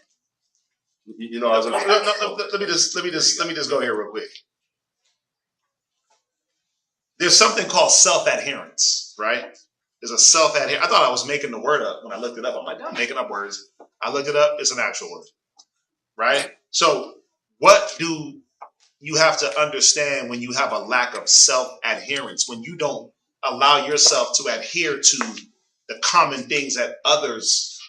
you know, let me just go here real quick. There's something called self-adherence, right? There's a self-adherence. I thought I was making the word up when I looked it up. I'm like, I'm making up words. I looked it up. It's an actual word, right? So, what do you have to understand when you have a lack of self-adherence, when you don't allow yourself to adhere to the common things that others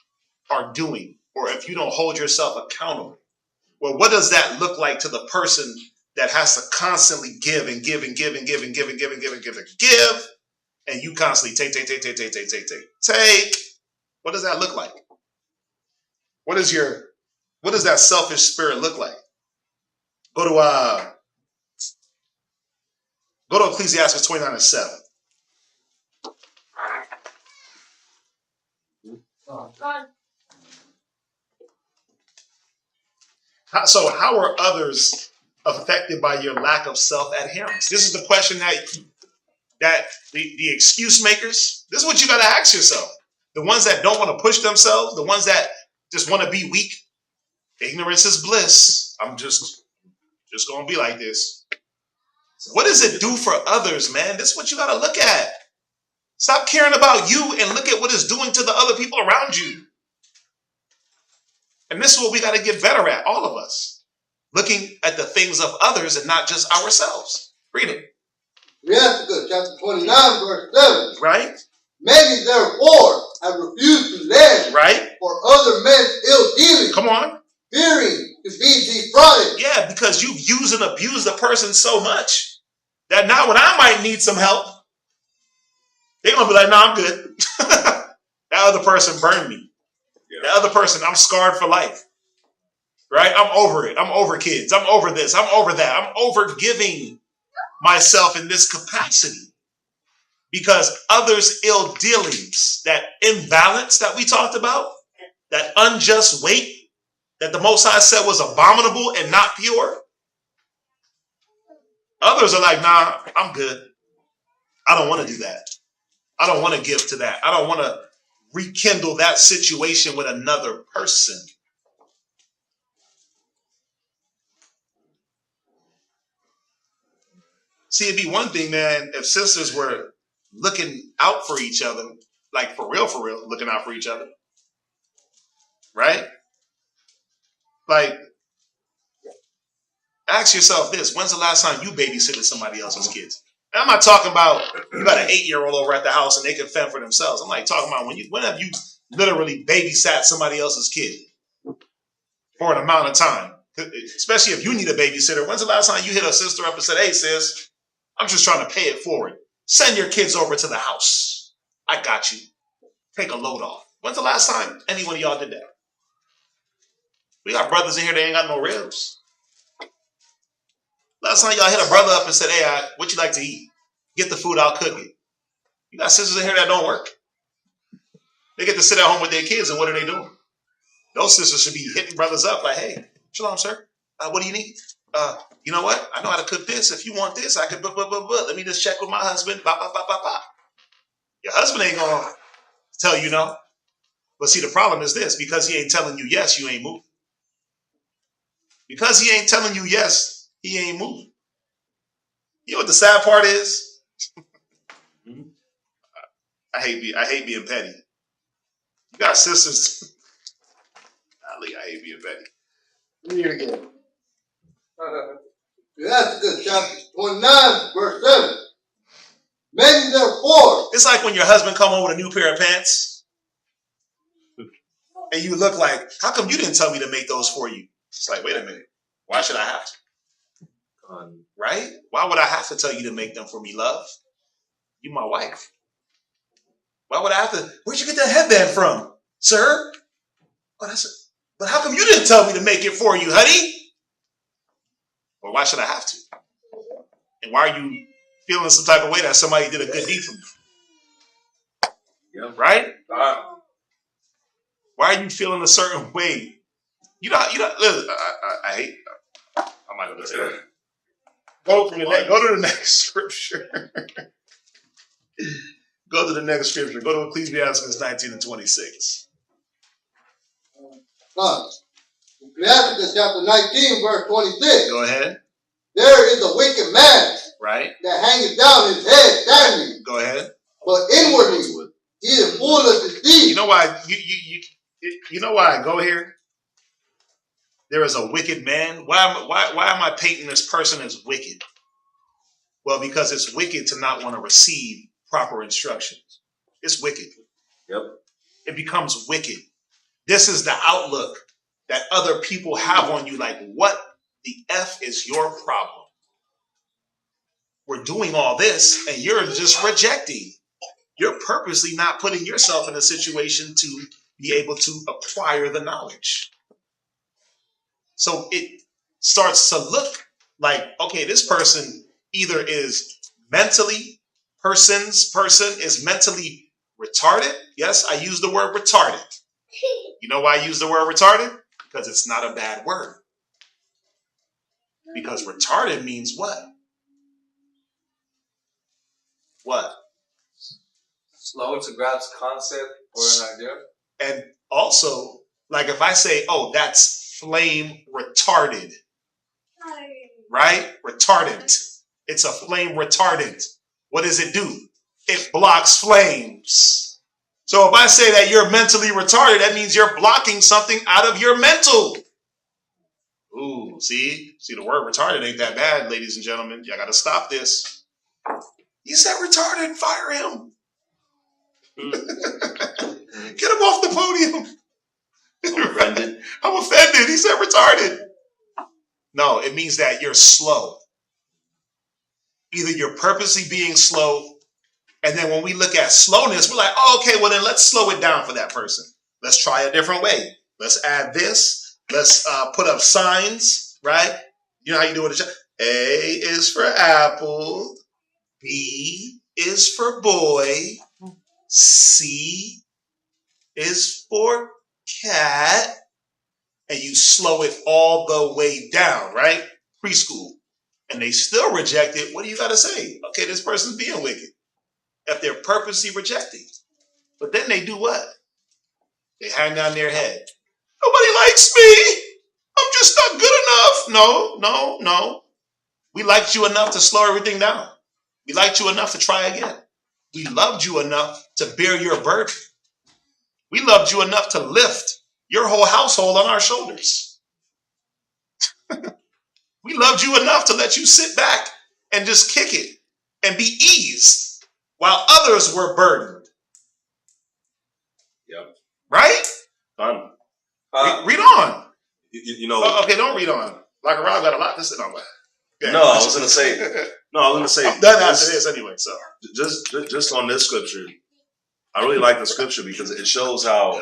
are doing, or if you don't hold yourself accountable? Well, what does that look like to the person that has to constantly give and give and give and give and give and give and give and give and give, and you constantly take? What does that look like? What does that selfish spirit look like? Go to Ecclesiasticus 29 and 7. So how are others affected by your lack of self-adherence? This is the question that the excuse makers, this is what you got to ask yourself. The ones that don't want to push themselves, the ones that just want to be weak. Ignorance is bliss. I'm just going to be like this. What does it do for others, man? This is what you got to look at. Stop caring about you and look at what it's doing to the other people around you. And this is what we got to get better at, all of us. Looking at the things of others and not just ourselves. Read it. Ecclesiasticus chapter 29, verse 7. Right? Many therefore have refused to lend right? for other men's ill dealing, Come on. fearing to be defrauded. Yeah, because you've used and abused the person so much that now when I might need some help, they're going to be like, no, I'm good. That other person burned me. Yeah. That other person, I'm scarred for life. Right? I'm over it. I'm over kids. I'm over this. I'm over that. I'm over giving myself in this capacity. Because others' ill dealings, that imbalance that we talked about, that unjust weight that the Most High said was abominable and not pure. Others are like, nah, I'm good. I don't want to do that. I don't want to give to that. I don't want to rekindle that situation with another person. See, it'd be one thing, man, if sisters were looking out for each other, like for real, looking out for each other. Right? Like, ask yourself this. When's the last time you babysitted somebody else's kids? And I'm not talking about you got an 8-year-old over at the house and they can fend for themselves. I'm like talking about when have you literally babysat somebody else's kid for an amount of time? Especially if you need a babysitter. When's the last time you hit a sister up and said, hey, sis, I'm just trying to pay it forward. Send your kids over to the house. I got you. Take a load off. When's the last time any one of y'all did that? We got brothers in here that ain't got no ribs. Last time y'all hit a brother up and said, hey, what you like to eat? Get the food, I'll cook it. You got sisters in here that don't work. They get to sit at home with their kids, and what are they doing? Those sisters should be hitting brothers up like, hey, shalom, sir. What do you need? You know what? I know how to cook this. If you want this, I can let me just check with my husband. Your husband ain't going to tell you no. But see, the problem is this. Because he ain't telling you yes, you ain't moving. Because he ain't telling you yes, he ain't moving. You know what the sad part is? I hate being petty. You got sisters. I hate being petty. Let me hear it again. Ecclesiasticus chapter 29, verse 7. Many therefore. It's like when your husband come home with a new pair of pants. And you look like, how come you didn't tell me to make those for you? It's like, wait a minute. Why should I have to? Right? Why would I have to tell you to make them for me, love? You my wife. Why would I have to? Where'd you get that headband from, sir? Oh, that's it. But how come you didn't tell me to make it for you, honey? Well, why should I have to? And why are you feeling some type of way that somebody did a good deed for me? Yeah. Right? Why are you feeling a certain way? Listen, I hate. I'm not gonna say that. Go to the next scripture. Go to the next scripture. Go to Ecclesiasticus 19 and 26. Ecclesiasticus chapter 19, verse 26. Go ahead. There is a wicked man Right. that hangeth down his head standing, Go ahead. but inwardly he is full of deceit. You know why? You know why I go here? There is a wicked man. Why am I painting this person as wicked? Well, because it's wicked to not want to receive proper instructions. It's wicked. Yep. It becomes wicked. This is the outlook that other people have on you. Like, what the F is your problem? We're doing all this and you're just rejecting. You're purposely not putting yourself in a situation to be able to acquire the knowledge. So it starts to look like, okay, this person either is person is mentally retarded. Yes, I use the word retarded. You know why I use the word retarded? Because it's not a bad word. Because retarded means what? What? Slow to grasp concept or an idea. And also, like if I say, oh, that's flame retarded, right? Retardant. It's a flame retardant. What does it do? It blocks flames. So if I say that you're mentally retarded, that means you're blocking something out of your mental. Ooh, see the word retarded ain't that bad, ladies and gentlemen. Y'all got to stop this. He said retarded, fire him. Get him off the podium. I'm offended. I'm offended. He said retarded. No, it means that you're slow. Either you're purposely being slow, and then when we look at slowness, we're like, oh, okay, well then let's slow it down for that person. Let's try a different way. Let's add this. Let's put up signs, right? You know how you do it? A is for apple. B is for boy. C is for cat. And you slow it all the way down, right? Preschool. And they still reject it. What do you got to say? Okay, this person's being wicked. If they're purposely rejecting. But then they do what? They hang down their head. Nobody likes me. I'm just not good enough. No. We liked you enough to slow everything down. We liked you enough to try again. We loved you enough to bear your burden. We loved you enough to lift your whole household on our shoulders. We loved you enough to let you sit back and just kick it and be eased while others were burdened. Yep. Right? Done. Read on. You know. Okay, don't read on. Like Rob got a lot to sit on. Okay. No, I was gonna say. I'm done after this anyway. So just on this scripture, I really like the scripture because it shows how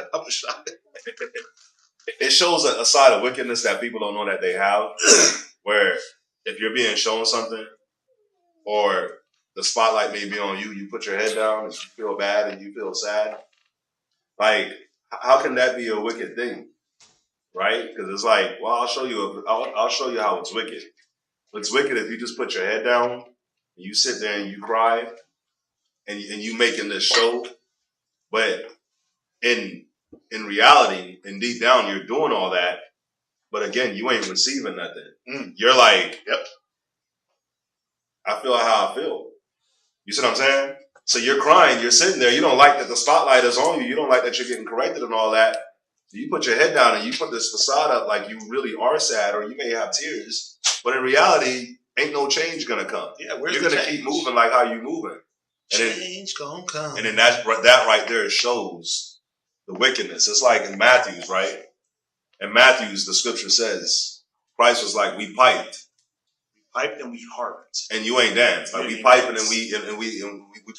it shows a side of wickedness that people don't know that they have. Where if you're being shown something, or the spotlight may be on you, you put your head down and you feel bad and you feel sad. Like, how can that be a wicked thing, right? Because it's like, well, I'll show you how it's wicked. It's wicked if you just put your head down and you sit there and you cry and you making this show, but in reality and deep down you're doing all that, but again you ain't receiving nothing. You're like, yep, I feel how I feel. You see what I'm saying? So you're crying, you're sitting there, you don't like that the spotlight is on you, you don't like that you're getting corrected and all that. So you put your head down and you put this facade up like you really are sad, or you may have tears, but in reality, ain't no change gonna come. Yeah, where's you're the gonna change? keep moving like how you moving. Change gonna come. And then that right there shows the wickedness. It's like in Matthews, right? In Matthews, the scripture says, Christ was like, we piped. Piped and we harped. And you ain't danced. Like we piping and we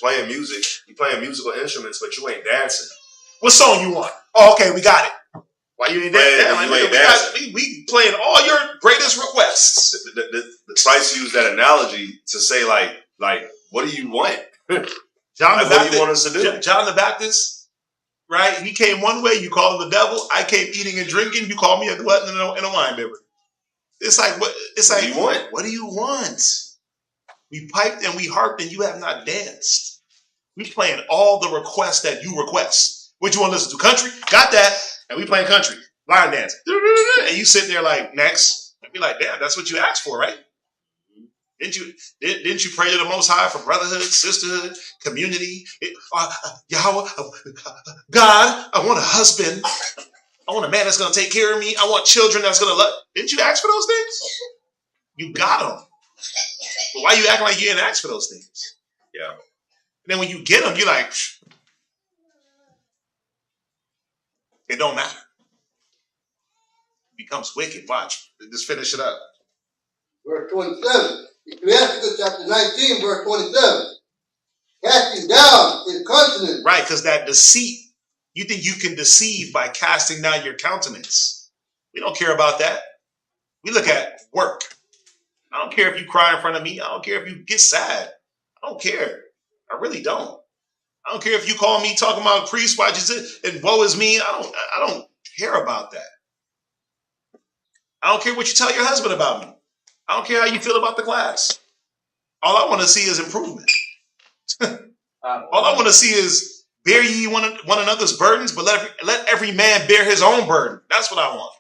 playing music. You playing musical instruments, but you ain't dancing. What song you want? Oh, okay, we got it. Why you ain't dancing? You ain't dancing. We playing all your greatest requests. The Christ used that analogy to say like, what do you want? John like, the Baptist, what do you want us to do? John the Baptist, right? He came one way, you call him the devil. I came eating and drinking, you call me a glutton and a wine bibber. It's like what? It's like, what do you want? What do you want? We piped and we harped and you have not danced. We playing all the requests that you request. What you want to listen to? Country? Got that. And we playing country. Line dance. And you sit there like, next. And be like, damn, that's what you asked for, right? Didn't you pray to the Most High for brotherhood, sisterhood, community? Yahweh, God, I want a husband. I want a man that's going to take care of me. I want children that's going to love. Didn't you ask for those things? You got them. But why you acting like you didn't ask for those things? Yeah. And then when you get them, you're like, it don't matter. It becomes wicked. Watch. Just finish it up. Verse 27. Ecclesiasticus chapter 19, verse 27. Casting down his countenance. Right, because that deceit, you think you can deceive by casting down your countenance. We don't care about that. We look at work. I don't care if you cry in front of me. I don't care if you get sad. I don't care. I really don't. I don't care if you call me talking about priest, and woe is me. I don't care about that. I don't care what you tell your husband about me. I don't care how you feel about the class. All I want to see is improvement. All I want to see is bear ye one another's burdens, but let every man bear his own burden. That's what I want.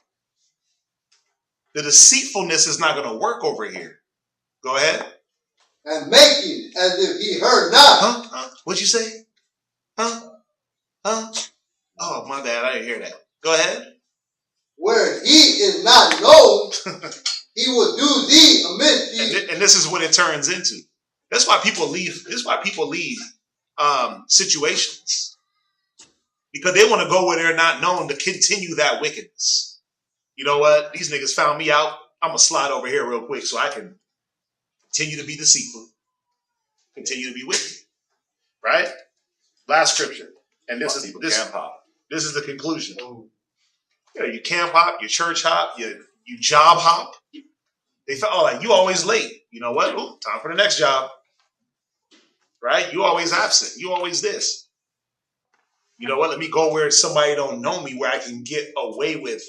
The deceitfulness is not going to work over here. Go ahead. And making as if he heard not. Huh? What'd you say? Huh? Oh, my bad. I didn't hear that. Go ahead. Where he is not known, he will do thee amiss. And this is what it turns into. That's why people leave. This is why people leave situations. because they want to go where they're not known to continue that wickedness. You know what? These niggas found me out. I'm going to slide over here real quick so I can continue to be deceitful, continue to be wicked. Right? Last scripture. And this is the conclusion. You know, you camp hop, you church hop, you job hop. They felt, oh, like you always late. You know what? Ooh, time for the next job. Right? You always absent. You always this. You know what? Let me go where somebody don't know me, where I can get away with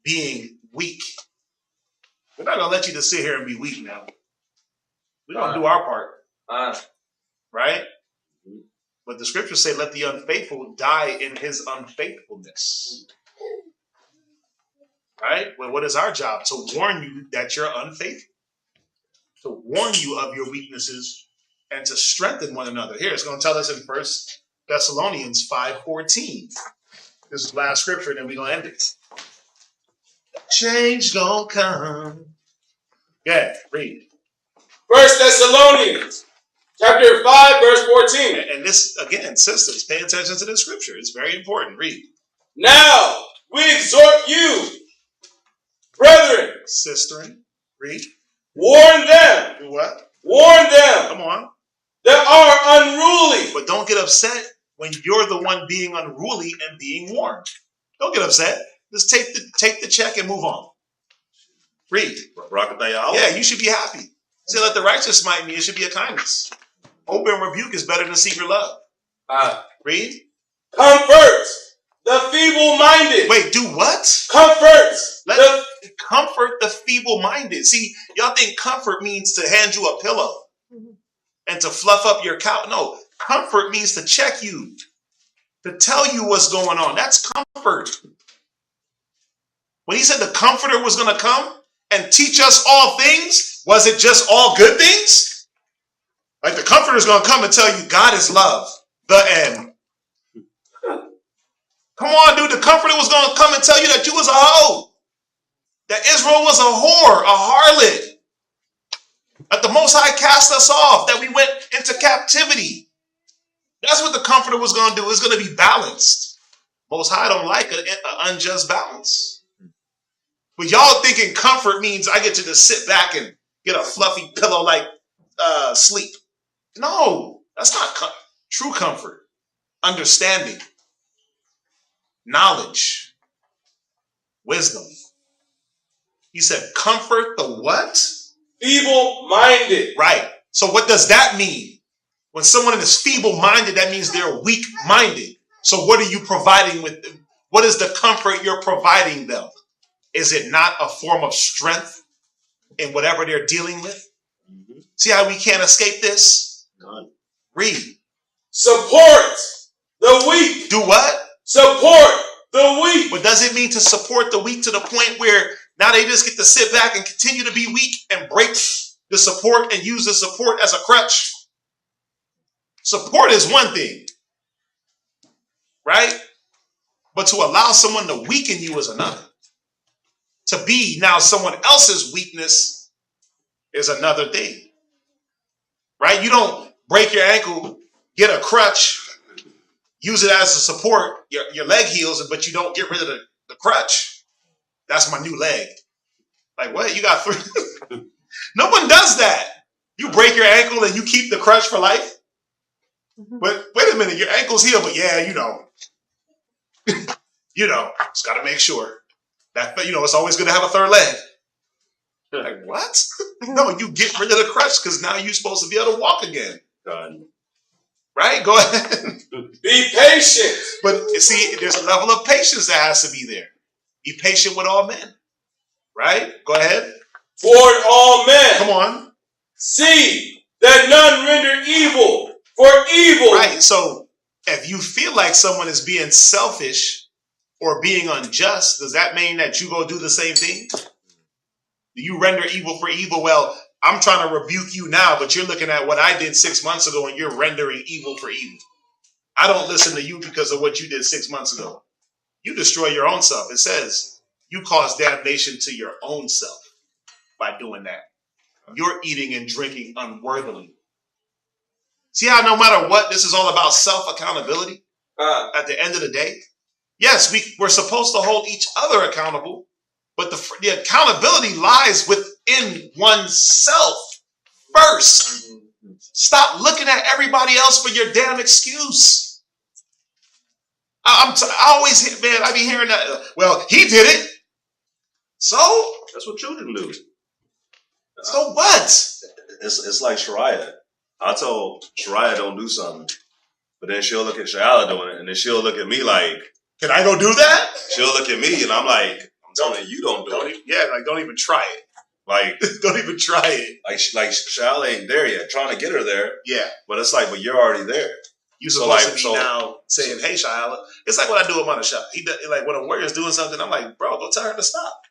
being weak. We're not gonna let you just sit here and be weak now. We're gonna do our part. Right? But the scriptures say, let the unfaithful die in his unfaithfulness. Right? Well, what is our job? To warn you that you're unfaithful. To warn you of your weaknesses and to strengthen one another. Here, it's going to tell us in 1 Thessalonians 5:14. This is the last scripture, and then we're going to end it. Change gonna come. Yeah, read. 1 Thessalonians chapter 5, verse 14. And this, again, sisters, pay attention to this scripture. It's very important. Read. Now, we exhort you, brethren. Sistering. Read. Warn them. Do what? Warn them Come on. that are unruly. But don't get upset when you're the one being unruly and being warned. Don't get upset. Just take the check and move on. Read. Yeah, you should be happy. Say, let the righteous smite me. It should be a kindness. Open rebuke is better than secret love. Read. Comfort the feeble-minded. Wait, do what? Comfort the feeble-minded. See, y'all think comfort means to hand you a pillow and to fluff up your couch. No, comfort means to check you, to tell you what's going on. That's comfort. When he said the comforter was going to come and teach us all things, was it just all good things? Like the comforter is going to come and tell you God is love, the end. Come on, dude. The comforter was going to come and tell you that you was a hoe, that Israel was a whore, a harlot, that the Most High cast us off, that we went into captivity. That's what the comforter was going to do. It's going to be balanced. Most High don't like an unjust balance. But y'all thinking comfort means I get to just sit back and get a fluffy pillow like sleep. No, that's not true comfort. Understanding. Knowledge. Wisdom. He said, comfort the what? Feeble-minded. Right. So what does that mean? When someone is feeble-minded, that means they're weak-minded. So what are you providing with them? What is the comfort you're providing them? Is it not a form of strength in whatever they're dealing with? Mm-hmm. See how we can't escape this? None. Read. Support the weak. Do what? Support the weak. What does it mean to support the weak to the point where now they just get to sit back and continue to be weak and break the support and use the support as a crutch? Support is one thing, right? But to allow someone to weaken you is another. To be now someone else's weakness is another thing, right? You don't break your ankle, get a crutch, use it as a support, your leg heals, but you don't get rid of the crutch. That's my new leg. Like, what? You got 3? No one does that. You break your ankle and you keep the crutch for life? But wait a minute, your ankle's healed, but yeah, you know, just got to make sure. That, it's always good to have a third leg. Like, what? No, you get rid of the crutch because now you're supposed to be able to walk again. Done. Right? Go ahead. Be patient. But see, there's a level of patience that has to be there. Be patient with all men. Right? Go ahead. Toward all men. Come on. See that none render evil for evil. Right. So if you feel like someone is being selfish or being unjust, does that mean that you go do the same thing? Do you render evil for evil? Well, I'm trying to rebuke you now, but you're looking at what I did 6 months ago and you're rendering evil for evil. I don't listen to you because of what you did 6 months ago. You destroy your own self. It says you cause damnation to your own self by doing that. You're eating and drinking unworthily. See how no matter what, this is all about self-accountability? At the end of the day, yes, we're supposed to hold each other accountable, but the accountability lies within oneself first. Stop looking at everybody else for your damn excuse. I always, man, I be hearing that. Well, he did it. So? That's what children do. So what? It's like Shariah. I told Shariah don't do something, but then she'll look at Shayla doing it, and then she'll look at me like, can I go do that? She'll look at me, and I'm like, I'm telling you, don't do it. Don't even try it. Like, don't even try it. Like Shayla ain't there yet. Trying to get her there. Yeah. But it's like, but you're already there. You supposed to be now saying, hey, Shayla. It's like what I do with Manasha. He does, like when a warrior's doing something, I'm like, bro, go tell her to stop.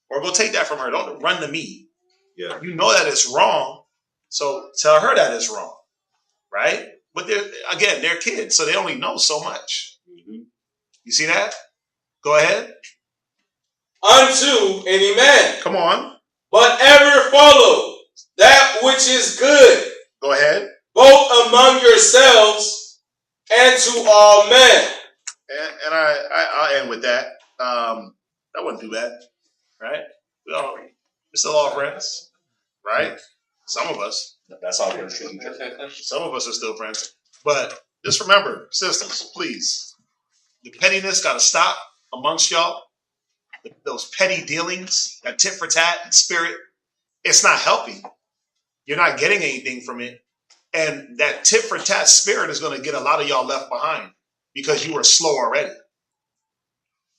Or go take that from her. Don't run to me. Yeah. You know that it's wrong. So tell her that it's wrong. Right? But they're kids, so they only know so much. Mm-hmm. You see that? Go ahead. Unto any man. Come on. But ever follow that which is good. Go ahead. Both among yourselves and to all men. And I'll end with that. That wasn't too bad. Right? We're still all friends. Right? Some of us. That's all friends. Some of us are still friends. But just remember, sisters, please, the pettiness got to stop amongst y'all. Those petty dealings, that tit for tat spirit, it's not helping. You're not getting anything from it. And that tit for tat spirit is going to get a lot of y'all left behind because you were slow already.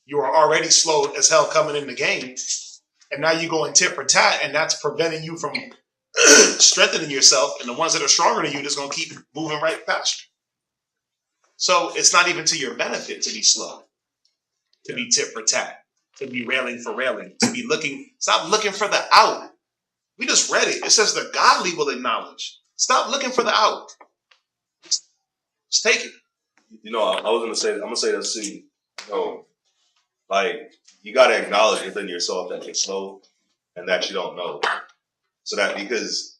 You were already slow as hell coming in the game. And now you're going tit for tat, and that's preventing you from strengthening yourself. And the ones that are stronger than you just going to keep moving right past you. So it's not even to your benefit to be slow, to be tit for tat, to be railing for railing, to be stop looking for the out. We just read it. It says the godly will acknowledge. Stop looking for the out. Just take it. You know, I was I'm gonna say this too. You know, like, you gotta acknowledge within yourself that you're slow and that you don't know. So that, because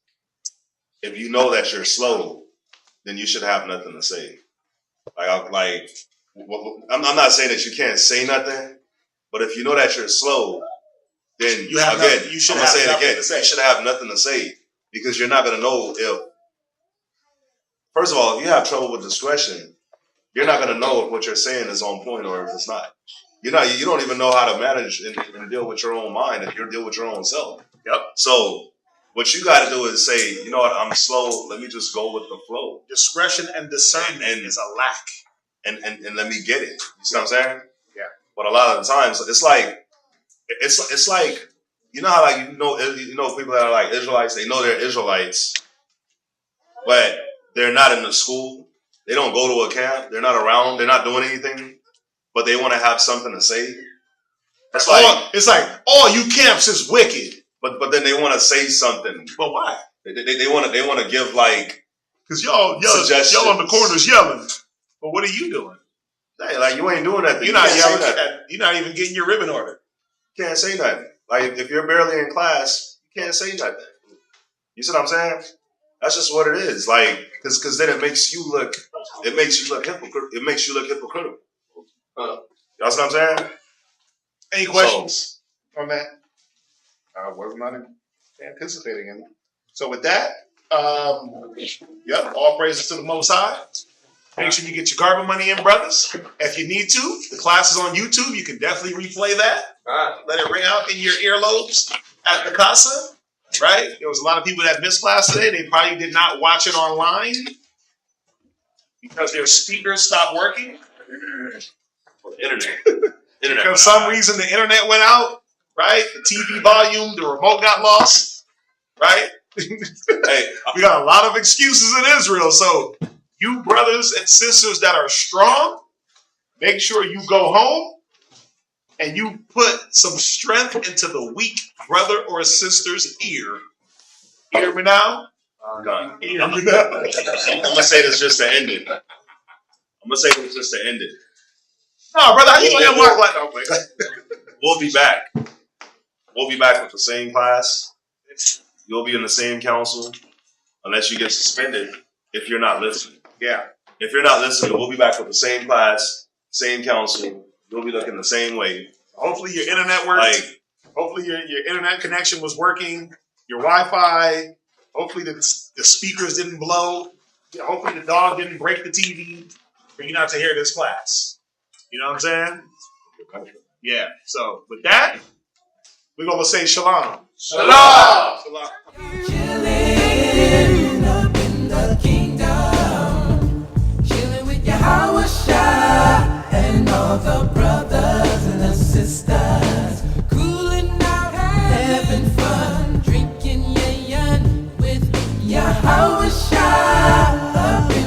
if you know that you're slow, then you should have nothing to say. I'm not saying that you can't say nothing, but if you know that you're slow, then you should have nothing to say, because you're not going to know if, first of all, if you have trouble with discretion, you're not going to know if what you're saying is on point or if it's not. You don't even know how to manage and deal with your own mind and deal with your own self. Yep. So what you got to do is say, you know what, I'm slow. Let me just go with the flow. Discretion and discernment is a lack. And let me get it. You see what I'm saying? Yeah. But a lot of the times it's like you know how you know people that are like Israelites, they know they're Israelites, but they're not in the school. They don't go to a camp. They're not around. They're not doing anything, but they want to have something to say. It's like you camps is wicked. But then they want to say something. But why? They want to give, like, because y'all on the corners yelling. But what are you doing? Hey, like, you ain't doing nothing. You're not yelling. You're not even getting your ribbon order. You can't say nothing. Like, if you're barely in class, you can't say nothing. You see what I'm saying? That's just what it is. Like, because then it makes you look hypocritical. It makes you look hypocritical. That's what I'm saying? Any questions on that? I was not anticipating any. So with that, all praises to the Most High. Make sure you get your carbon money in, brothers. If you need to, the class is on YouTube. You can definitely replay that. Let it ring out in your earlobes at the casa. Right? There was a lot of people that missed class today. They probably did not watch it online because their speakers stopped working. Internet. For some reason, the internet went out. Right? The TV volume, the remote got lost. Right? Hey, we got a lot of excuses in Israel. So you brothers and sisters that are strong, make sure you go home and you put some strength into the weak brother or sister's ear. Hear me now? I'm gonna say this just to end it. No, brother, I usually unlock like We'll be back. We'll be back with the same class. You'll be in the same council unless you get suspended if you're not listening. Yeah. If you're not listening, we'll be back with the same class, same counsel. We'll be looking the same way. Hopefully your internet worked. Like, Hopefully your internet connection was working. Your Wi-Fi. Hopefully the speakers didn't blow. Hopefully the dog didn't break the TV for you not to hear this class. You know what I'm saying? Yeah. So with that, we're gonna say shalom. Shalom. Shalom. Chilling up in the kingdom, chilling with Yahweh Shai and all the brothers and the sisters.